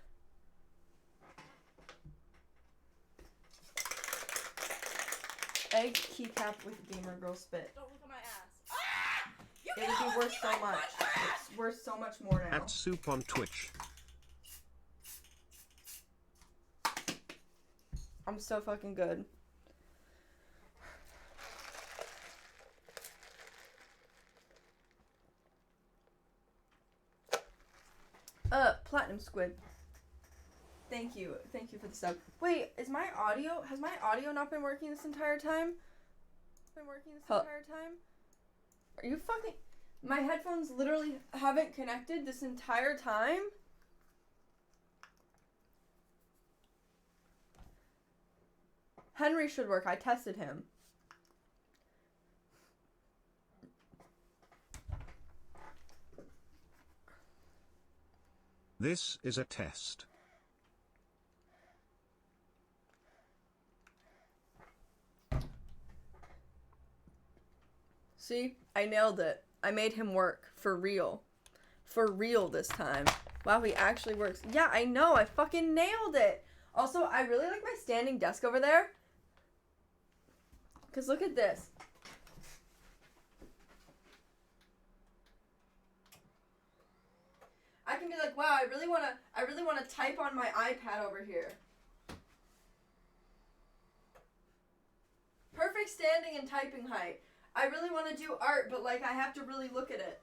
Egg keycap with gamer girl spit. Don't look at my ass. Ah! It would be worth so much. It's worth so much more now. At Soup on Twitch. I'm so fucking good. Platinum Squid. Thank you for the sub. Wait, has my audio not been working this entire time? Are you fucking... My headphones literally haven't connected this entire time? Henry should work. I tested him. This is a test. See? I nailed it. I made him work. For real. For real this time. Wow, he actually works. Yeah, I know. I fucking nailed it. Also, I really like my standing desk over there. Because look at this. I can be like, wow, I really want to type on my iPad over here. Perfect standing and typing height. I really want to do art, but like I have to really look at it.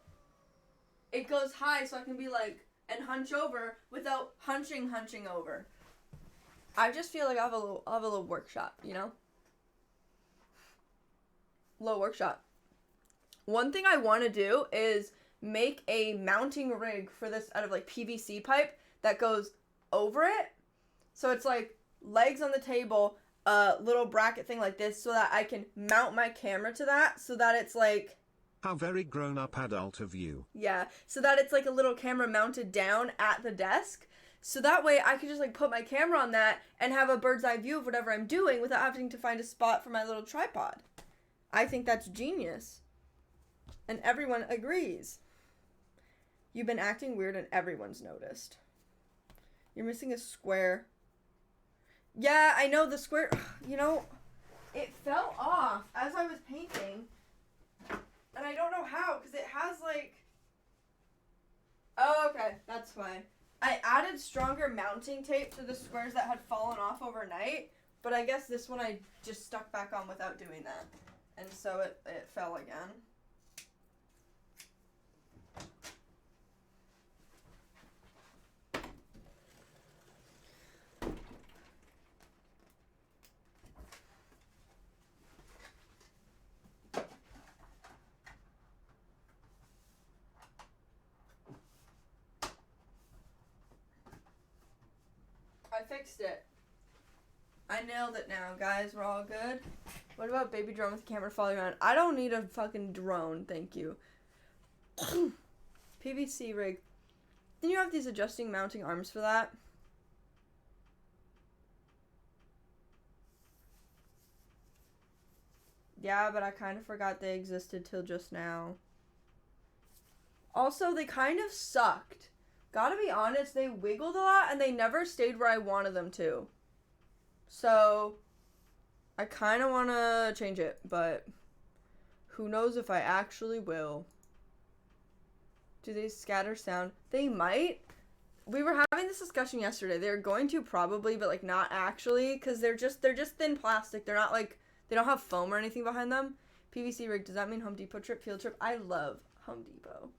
It goes high so I can be like and hunch over without hunching over. I just feel like I have a little workshop, you know? Little workshop. One thing I want to do is make a mounting rig for this out of like PVC pipe that goes over it. So it's like legs on the table, a little bracket thing like this so that I can mount my camera to that so that it's like... How very grown-up adult of you. Yeah, so that it's like a little camera mounted down at the desk. So that way I can just like put my camera on that and have a bird's eye view of whatever I'm doing without having to find a spot for my little tripod. I think that's genius. And everyone agrees. You've been acting weird and everyone's noticed. You're missing a square. Yeah, I know the square, you know, it fell off as I was painting. And I don't know how, because it has like... Oh, okay, that's fine. I added stronger mounting tape to the squares that had fallen off overnight, but I guess this one I just stuck back on without doing that. And so it fell again. I fixed it. I nailed it now, guys. We're all good. What about baby drone with camera following around? I don't need a fucking drone, thank you. PVC rig. Didn't you have these adjusting mounting arms for that? Yeah, but I kind of forgot they existed till just now. Also, they kind of sucked. Gotta be honest, they wiggled a lot and they never stayed where I wanted them to. So, I kind of want to change it, but who knows if I actually will. Do they scatter sound? They might. We were having this discussion yesterday. They're going to probably, but like not actually, because they're just thin plastic. They're not like, they don't have foam or anything behind them. PVC rig, does that mean Home Depot trip, field trip? I love Home Depot.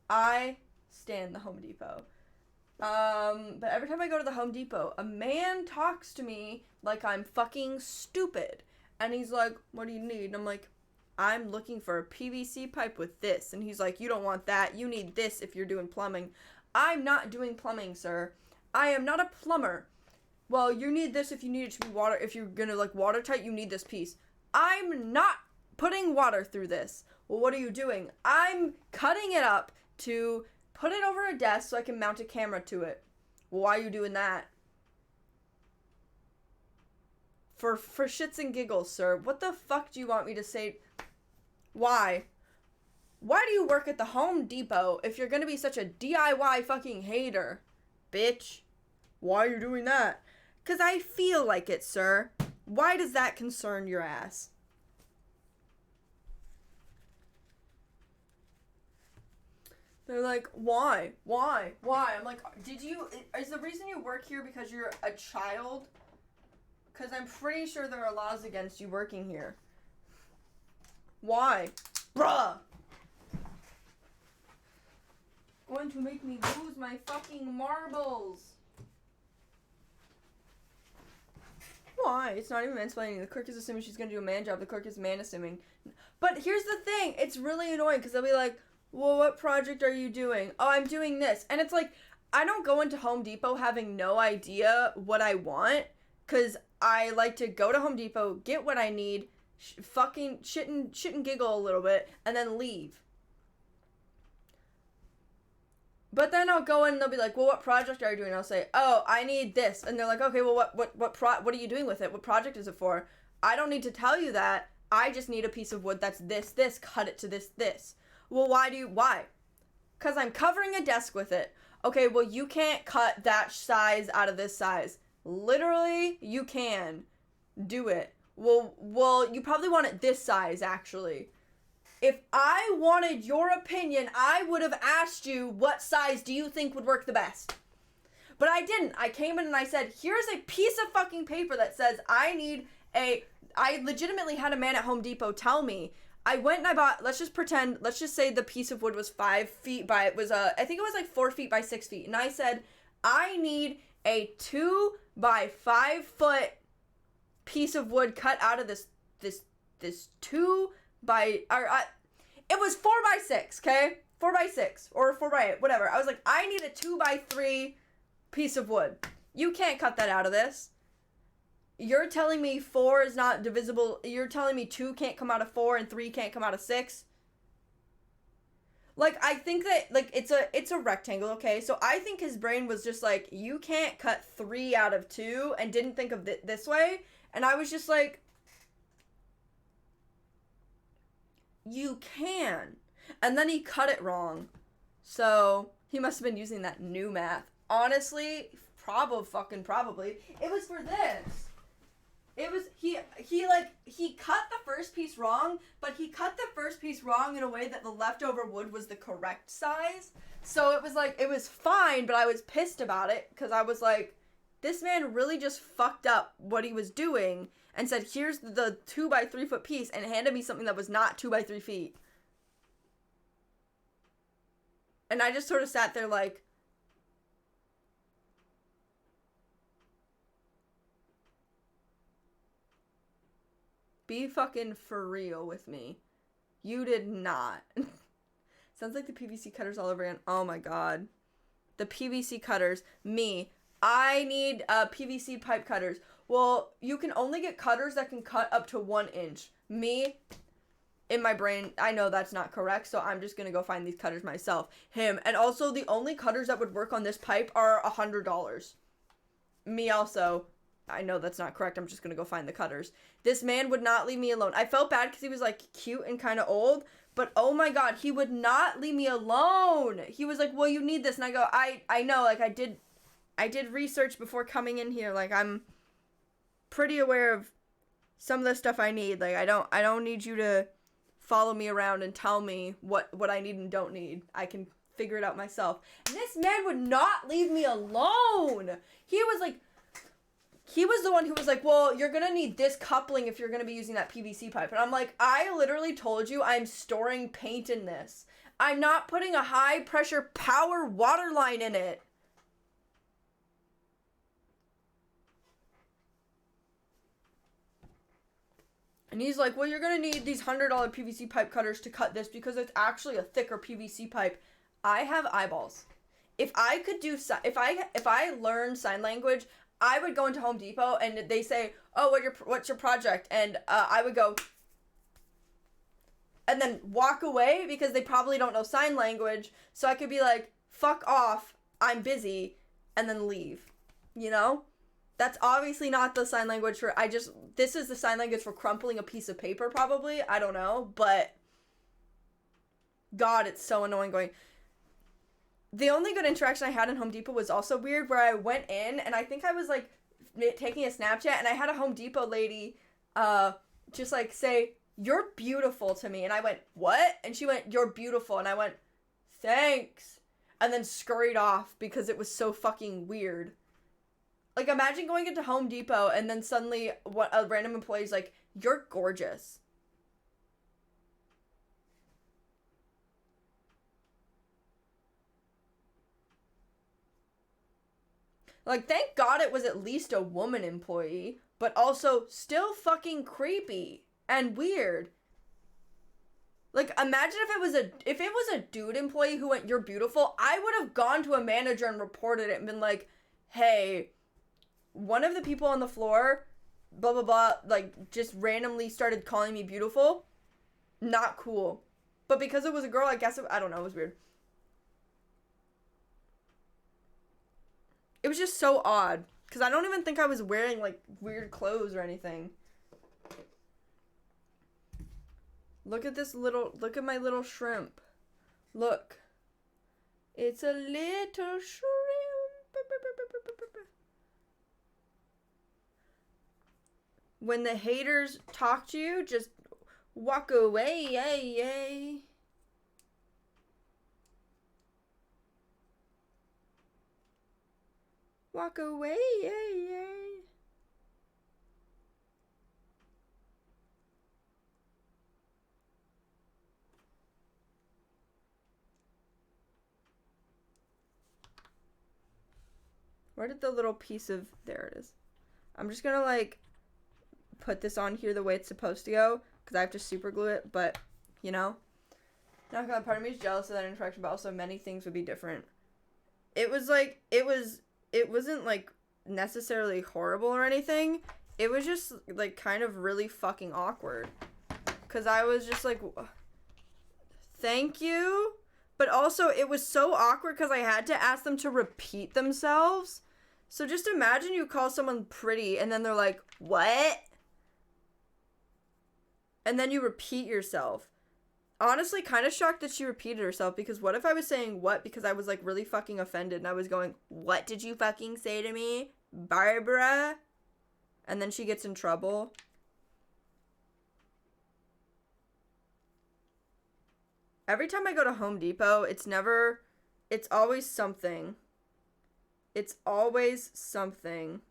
I stand the Home Depot. But every time I go to the Home Depot, a man talks to me like I'm fucking stupid. And he's like, what do you need? And I'm like, I'm looking for a PVC pipe with this. And he's like, you don't want that. You need this if you're doing plumbing. I'm not doing plumbing, sir. I am not a plumber. Well, you need this if you need it to be water. If you're gonna like watertight, you need this piece. I'm not putting water through this. Well, what are you doing? I'm cutting it up to put it over a desk so I can mount a camera to it. Well, why are you doing that? For shits and giggles, sir. What the fuck do you want me to say? Why? Why do you work at the Home Depot if you're gonna be such a DIY fucking hater? Bitch. Why are you doing that? 'Cause I feel like it, sir. Why does that concern your ass? They're like, why? Why? Why? I'm like, is the reason you work here because you're a child? Because I'm pretty sure there are laws against you working here. Why? Bruh! Going to make me lose my fucking marbles. Why? It's not even mansplaining. The clerk is assuming she's gonna do a man job. The clerk is man assuming. But here's the thing. It's really annoying because they'll be like, well, what project are you doing? Oh, I'm doing this. And it's like, I don't go into Home Depot having no idea what I want. Because I like to go to Home Depot, get what I need, fucking shit and giggle a little bit, and then leave. But then I'll go in and they'll be like, well, what project are you doing? I'll say, oh, I need this. And they're like, okay, well, what are you doing with it? What project is it for? I don't need to tell you that. I just need a piece of wood that's this, cut it to this. Well, why? Because I'm covering a desk with it. Okay, well, you can't cut that size out of this size. Literally, you can do it. Well, you probably want it this size, actually. If I wanted your opinion, I would have asked you what size do you think would work the best. But I didn't. I came in and I said, here's a piece of fucking paper that says I legitimately had a man at Home Depot tell me. I went and I bought, let's just say the piece of wood was 5 feet by, I think it was like 4 feet by 6 feet. And I said, I need a 2 by 5 foot piece of wood cut out of this 2 by, it was 4 by 6, okay? 4 by 6 or 4 by 8, whatever. I was like, I need a 2 by 3 piece of wood. You can't cut that out of this. You're telling me 4 is not divisible. You're telling me 2 can't come out of 4 and 3 can't come out of 6. Like, I think that, like, it's a rectangle, okay? So I think his brain was just like, you can't cut 3 out of 2 and didn't think of it this way. And I was just like, you can. And then he cut it wrong. So he must have been using that new math. Honestly, Probably. It was for this. It was, he cut the first piece wrong, but he cut the first piece wrong in a way that the leftover wood was the correct size. So it was like, it was fine, but I was pissed about it, because I was like, this man really just fucked up what he was doing, and said, here's the 2 by 3 foot piece, and handed me something that was not 2 by 3 feet. And I just sort of sat there like, be fucking for real with me. You did not. Sounds like the PVC cutters all over again. Oh my god. The PVC cutters. Me. I need PVC pipe cutters. Well, you can only get cutters that can cut up to 1 inch. Me, in my brain, I know that's not correct, so I'm just gonna go find these cutters myself. Him. And also, the only cutters that would work on this pipe are $100. Me also. I know that's not correct. I'm just gonna go find the cutters. This man would not leave me alone. I felt bad because he was like cute and kind of old, but oh my god, he would not leave me alone. He was like, well, you need this. And I go, I know, like I did research before coming in here. Like I'm pretty aware of some of the stuff I need. Like I don't need you to follow me around and tell me what I need and don't need. I can figure it out myself. And this man would not leave me alone. He was the one who was like, well, you're going to need this coupling if you're going to be using that PVC pipe. And I'm like, I literally told you I'm storing paint in this. I'm not putting a high pressure power water line in it. And he's like, well, you're going to need these $100 PVC pipe cutters to cut this because it's actually a thicker PVC pipe. I have eyeballs. If I could do, if I learned sign language, I would go into Home Depot and they say, oh, what's your project? And I would go, and then walk away because they probably don't know sign language. So I could be like, fuck off, I'm busy, and then leave. You know? That's obviously not the sign language for, this is the sign language for crumpling a piece of paper probably. I don't know, but God, it's so annoying going. The only good interaction I had in Home Depot was also weird, where I went in and I think I was like taking a Snapchat and I had a Home Depot lady just like say, you're beautiful to me. And I went, what? And she went, you're beautiful. And I went, thanks. And then scurried off because it was so fucking weird. Like imagine going into Home Depot and then suddenly a random employee's like, you're gorgeous. Like, thank God it was at least a woman employee, but also still fucking creepy and weird. Like, imagine if it was a dude employee who went, you're beautiful, I would have gone to a manager and reported it and been like, hey, one of the people on the floor, blah, blah, blah, like, just randomly started calling me beautiful. Not cool. But because it was a girl, I guess, I don't know, it was weird. It was just so odd. Because I don't even think I was wearing, like, weird clothes or anything. Look at my little shrimp. Look. It's a little shrimp. When the haters talk to you, just walk away, yay, yay. Walk away, yay, yay. Where did the little piece of, there it is. I'm just gonna like put this on here the way it's supposed to go because I have to super glue it, but you know, not gonna, part of me is jealous of that interaction, but also many things would be different. It was like, it wasn't like necessarily horrible or anything. It was just like kind of really fucking awkward. Cause I was just like, thank you. But also it was so awkward because I had to ask them to repeat themselves. So just imagine you call someone pretty and then they're like, what? And then you repeat yourself. honestly kind of shocked that she repeated herself, because what if I was saying what because I was like really fucking offended and I was going, what did you fucking say to me, Barbara? And then she gets in trouble. Every time I go to Home Depot, it's always something. It's always something.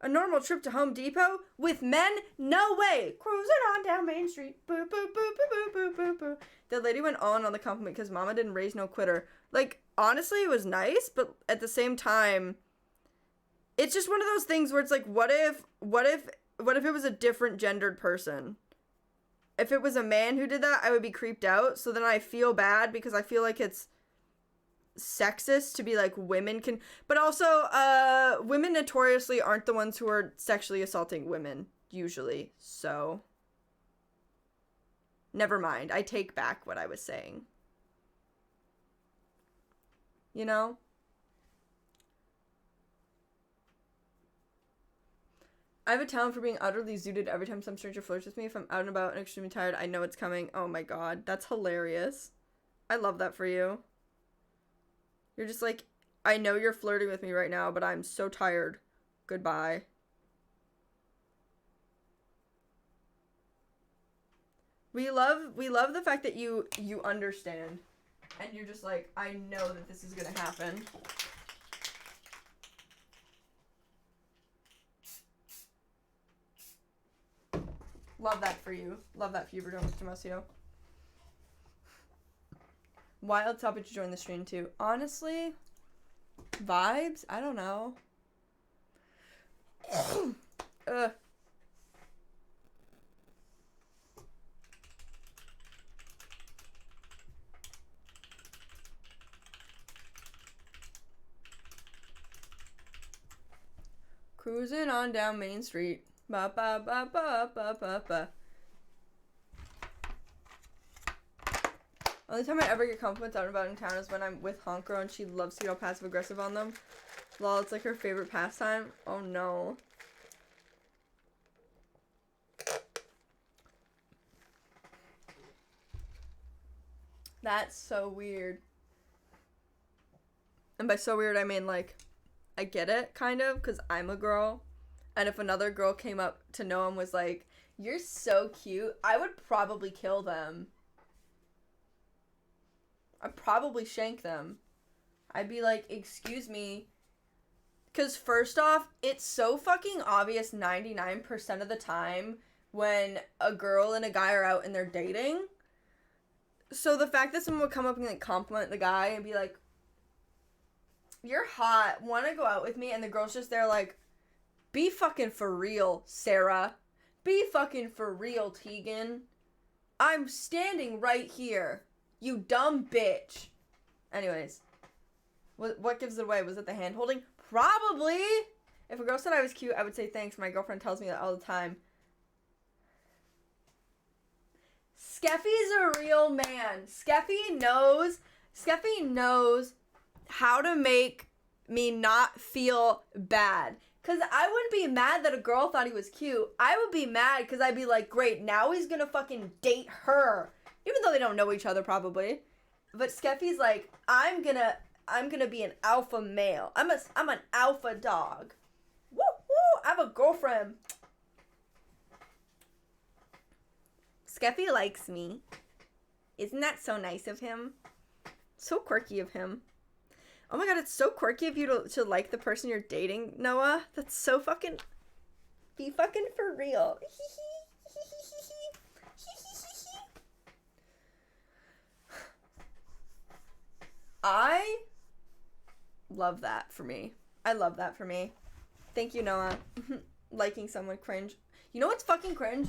A normal trip to Home Depot with men? No way! Cruising on down Main Street. Boo, boo, boo, boo, boo, boo, boo. The lady went on the compliment because mama didn't raise no quitter. Like, honestly, it was nice, but at the same time, it's just one of those things where it's like, what if it was a different gendered person? If it was a man who did that, I would be creeped out. So then I feel bad because I feel like it's sexist to be like women can, but also women notoriously aren't the ones who are sexually assaulting women usually, so never mind, I take back what I was saying, you know. I have a talent for being utterly zooted every time some stranger flirts with me. If I'm out and about and extremely tired, I know it's coming. Oh my god, that's hilarious. I love that for you. You're just like, I know you're flirting with me right now, but I'm so tired. Goodbye. We love the fact that you understand. And you're just like, I know that this is gonna happen. Love that for you. Love that for you, Mr. Musio. Wild topic to join the stream too. Honestly, vibes? I don't know. Ugh. Cruising on down Main Street. Ba ba ba ba ba ba ba. Only time I ever get compliments out and about in town is when I'm with Honk Girl and she loves to get all passive aggressive on them. Lol, it's like her favorite pastime. Oh no. That's so weird. And by so weird, I mean like, I get it, kind of, because I'm a girl. And if another girl came up to Noah and was like, you're so cute, I would probably kill them. I'd probably shank them. I'd be like, excuse me. Because first off, it's so fucking obvious 99% of the time when a girl and a guy are out and they're dating. So the fact that someone would come up and like compliment the guy and be like, you're hot, want to go out with me? And the girl's just there like, be fucking for real, Sarah. Be fucking for real, Tegan. I'm standing right here. You dumb bitch. Anyways. What gives it away? Was it the hand holding? Probably. If a girl said I was cute, I would say thanks. My girlfriend tells me that all the time. Skeffy's a real man. Skeffy knows how to make me not feel bad. Because I wouldn't be mad that a girl thought he was cute. I would be mad because I'd be like, great, now he's going to fucking date her. Even though they don't know each other probably. But Skeffy's like, I'm gonna be an alpha male. I'm an alpha dog. Woo woo, I have a girlfriend. Skeffy likes me. Isn't that so nice of him? So quirky of him. Oh my god, it's so quirky of you to like the person you're dating, Noah. That's so fucking... Be fucking for real. I love that for me. I love that for me. Thank you, Noah. Liking someone cringe. You know what's fucking cringe?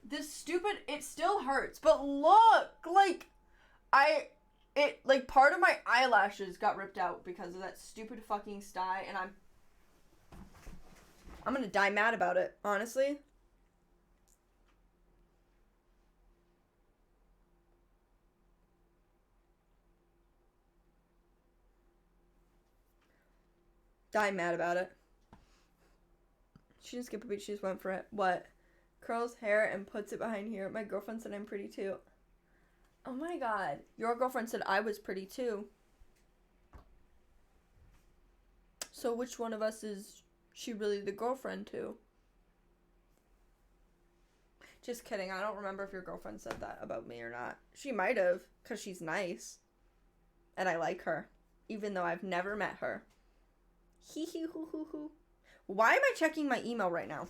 This stupid... It still hurts, but look! Like, part of my eyelashes got ripped out because of that stupid fucking sty, and I'm gonna die mad about it, honestly. Die mad about it. She didn't skip a beat, she just went for it. What? Curls hair and puts it behind here. My girlfriend said I'm pretty too. Oh my god. Your girlfriend said I was pretty too. So which one of us is she really the girlfriend to? Just kidding. I don't remember if your girlfriend said that about me or not. She might have, because she's nice. And I like her. Even though I've never met her. Hee hee hoo hoo hoo. Why am I checking my email right now?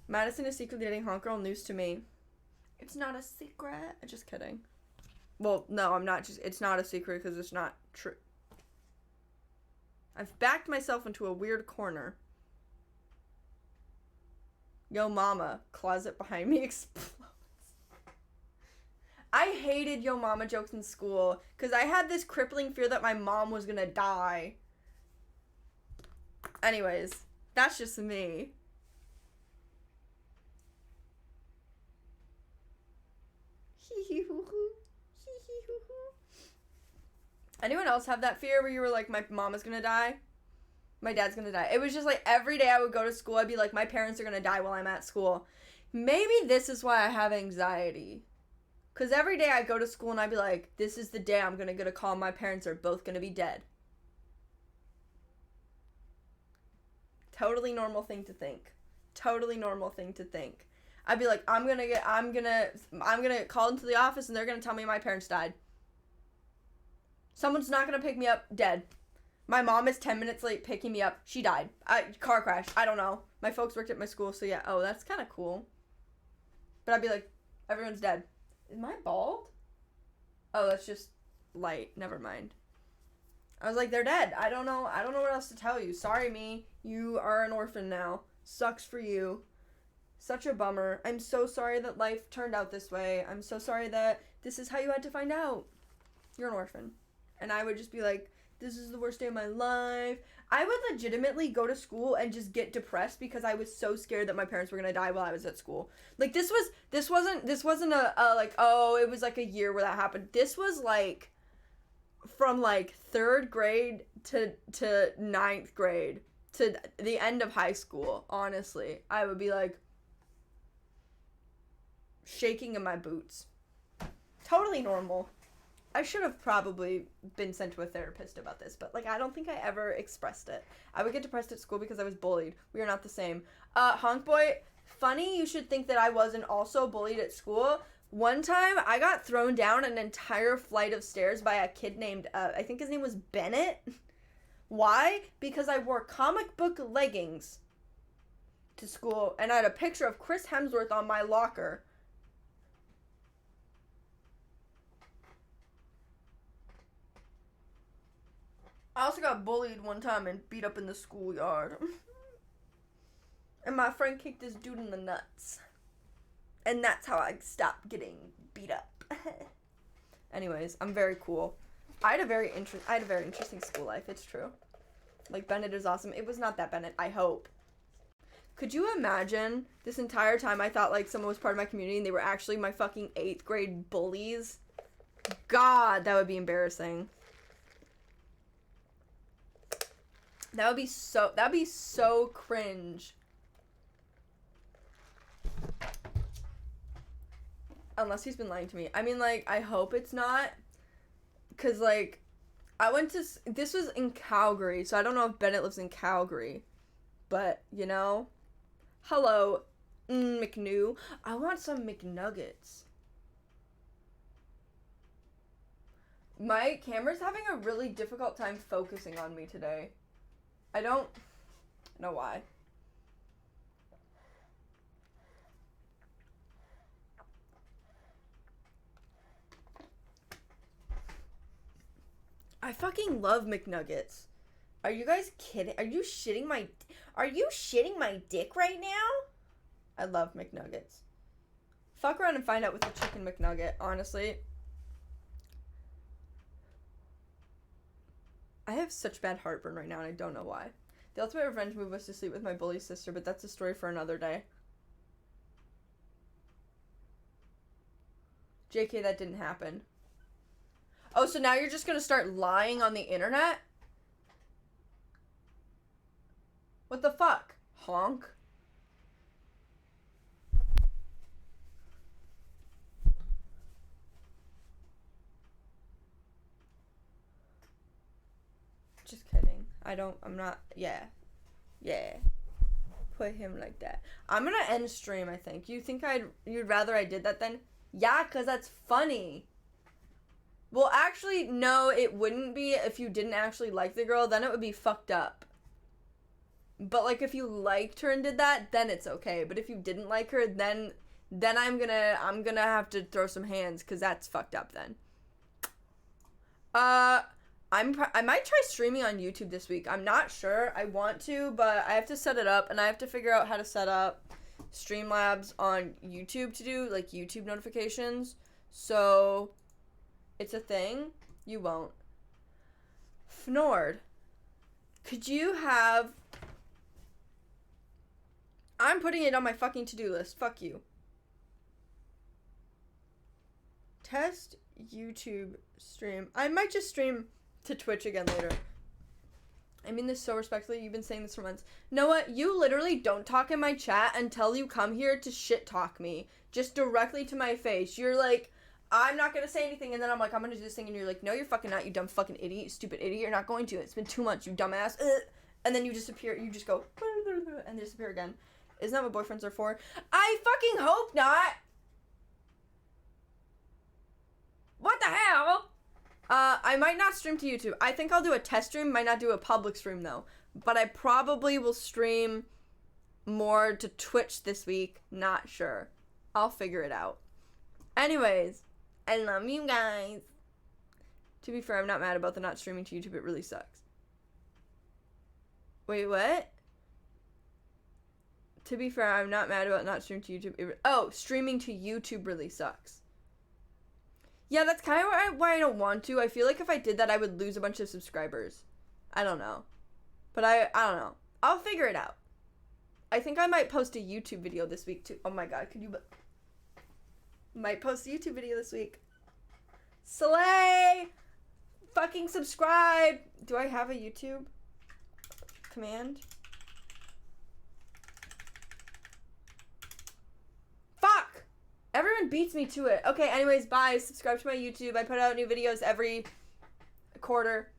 Madison is secretly dating Honk Girl. News to me. It's not a secret. Just kidding. Well, no, I'm not. It's not a secret because it's not true. I've backed myself into a weird corner. Yo mama, closet behind me explodes. I hated yo mama jokes in school because I had this crippling fear that my mom was gonna die. Anyways, that's just me. Anyone else have that fear where you were like, my mom is gonna die? My dad's gonna die. It was just like every day I would go to school, I'd be like, my parents are gonna die while I'm at school. Maybe this is why I have anxiety. Because every day I go to school and I'd be like, this is the day I'm gonna get a call. My parents are both gonna be dead. Totally normal thing to think. Totally normal thing to think. I'd be like, I'm gonna get called into the office and they're gonna tell me my parents died. Someone's not gonna pick me up, dead. My mom is 10 minutes late picking me up. She died. Car crash. I don't know. My folks worked at my school, so yeah. Oh, that's kind of cool. But I'd be like, everyone's dead. Am I bald? Oh, that's just light. Never mind. I was like, they're dead. I don't know what else to tell you. Sorry, me. You are an orphan now. Sucks for you. Such a bummer. I'm so sorry that life turned out this way. I'm so sorry that this is how you had to find out. You're an orphan. And I would just be like, this is the worst day of my life. I would legitimately go to school and just get depressed because I was so scared that my parents were gonna die while I was at school. Like this wasn't a like, oh, it was like a year where that happened. This was like from like 3rd grade to 9th grade to the end of high school. Honestly, I would be like shaking in my boots. Totally normal. I should have probably been sent to a therapist about this, but, like, I don't think I ever expressed it. I would get depressed at school because I was bullied. We are not the same. Honk Boy, funny you should think that I wasn't also bullied at school. One time, I got thrown down an entire flight of stairs by a kid named, I think his name was Bennett. Why? Because I wore comic book leggings to school, and I had a picture of Chris Hemsworth on my locker. I also got bullied one time and beat up in the schoolyard. And my friend kicked this dude in the nuts. And that's how I stopped getting beat up. Anyways, I'm very cool. I had a very interesting school life, it's true. Like, Bennett is awesome. It was not that Bennett, I hope. Could you imagine this entire time I thought, like, someone was part of my community and they were actually my fucking 8th grade bullies? God, that would be embarrassing. That'd be so cringe. Unless he's been lying to me. I mean, like, I hope it's not. Because, like, this was in Calgary, so I don't know if Bennett lives in Calgary. But, you know. Hello, McNew. I want some McNuggets. My camera's having a really difficult time focusing on me today. I don't know why. I fucking love McNuggets. Are you guys kidding? Are you shitting my dick right now? I love McNuggets. Fuck around and find out with the chicken McNugget, honestly. I have such bad heartburn right now, and I don't know why. The ultimate revenge move was to sleep with my bully sister, but that's a story for another day. JK, that didn't happen. Oh, so now you're just gonna start lying on the internet? What the fuck? Honk? I'm not, yeah. Yeah. Put him like that. I'm gonna end stream, I think. You think you'd rather I did that then? Yeah, because that's funny. Well, actually, no, it wouldn't be if you didn't actually like the girl. Then it would be fucked up. But, like, if you liked her and did that, then it's okay. But if you didn't like her, then I'm gonna have to throw some hands, because that's fucked up then. I might try streaming on YouTube this week. I'm not sure. I want to, but I have to set it up, and I have to figure out how to set up Streamlabs on YouTube to do, like, YouTube notifications. So, it's a thing. You won't. Fnord, could you have... I'm putting it on my fucking to-do list. Fuck you. Test YouTube stream. I might just stream to Twitch again later. I mean this so respectfully. You've been saying this for months. Noah, you literally don't talk in my chat until you come here to shit talk me. Just directly to my face. You're like, I'm not gonna say anything, and then I'm like, I'm gonna do this thing, and you're like, no, you're fucking not, you dumb fucking idiot, you stupid idiot, you're not going to. It's been 2 months, you dumbass. And then you disappear. You just go and disappear again. Isn't that what boyfriends are for? I fucking hope not. What the hell? I might not stream to YouTube. I think I'll do a test stream. Might not do a public stream, though. But I probably will stream more to Twitch this week. Not sure. I'll figure it out. Anyways, I love you guys. To be fair, I'm not mad about the not streaming to YouTube. It really sucks. Wait, what? To be fair, I'm not mad about not streaming to YouTube. Streaming to YouTube really sucks. Yeah, that's kind of why I don't want to. I feel like if I did that, I would lose a bunch of subscribers. I don't know. But I don't know. I'll figure it out. I think I might post a YouTube video this week, too. Oh my god, could you... Might post a YouTube video this week. Slay! Fucking subscribe! Do I have a YouTube command? Fuck! Everyone beats me to it. Okay, anyways, bye. Subscribe to my YouTube. I put out new videos every quarter.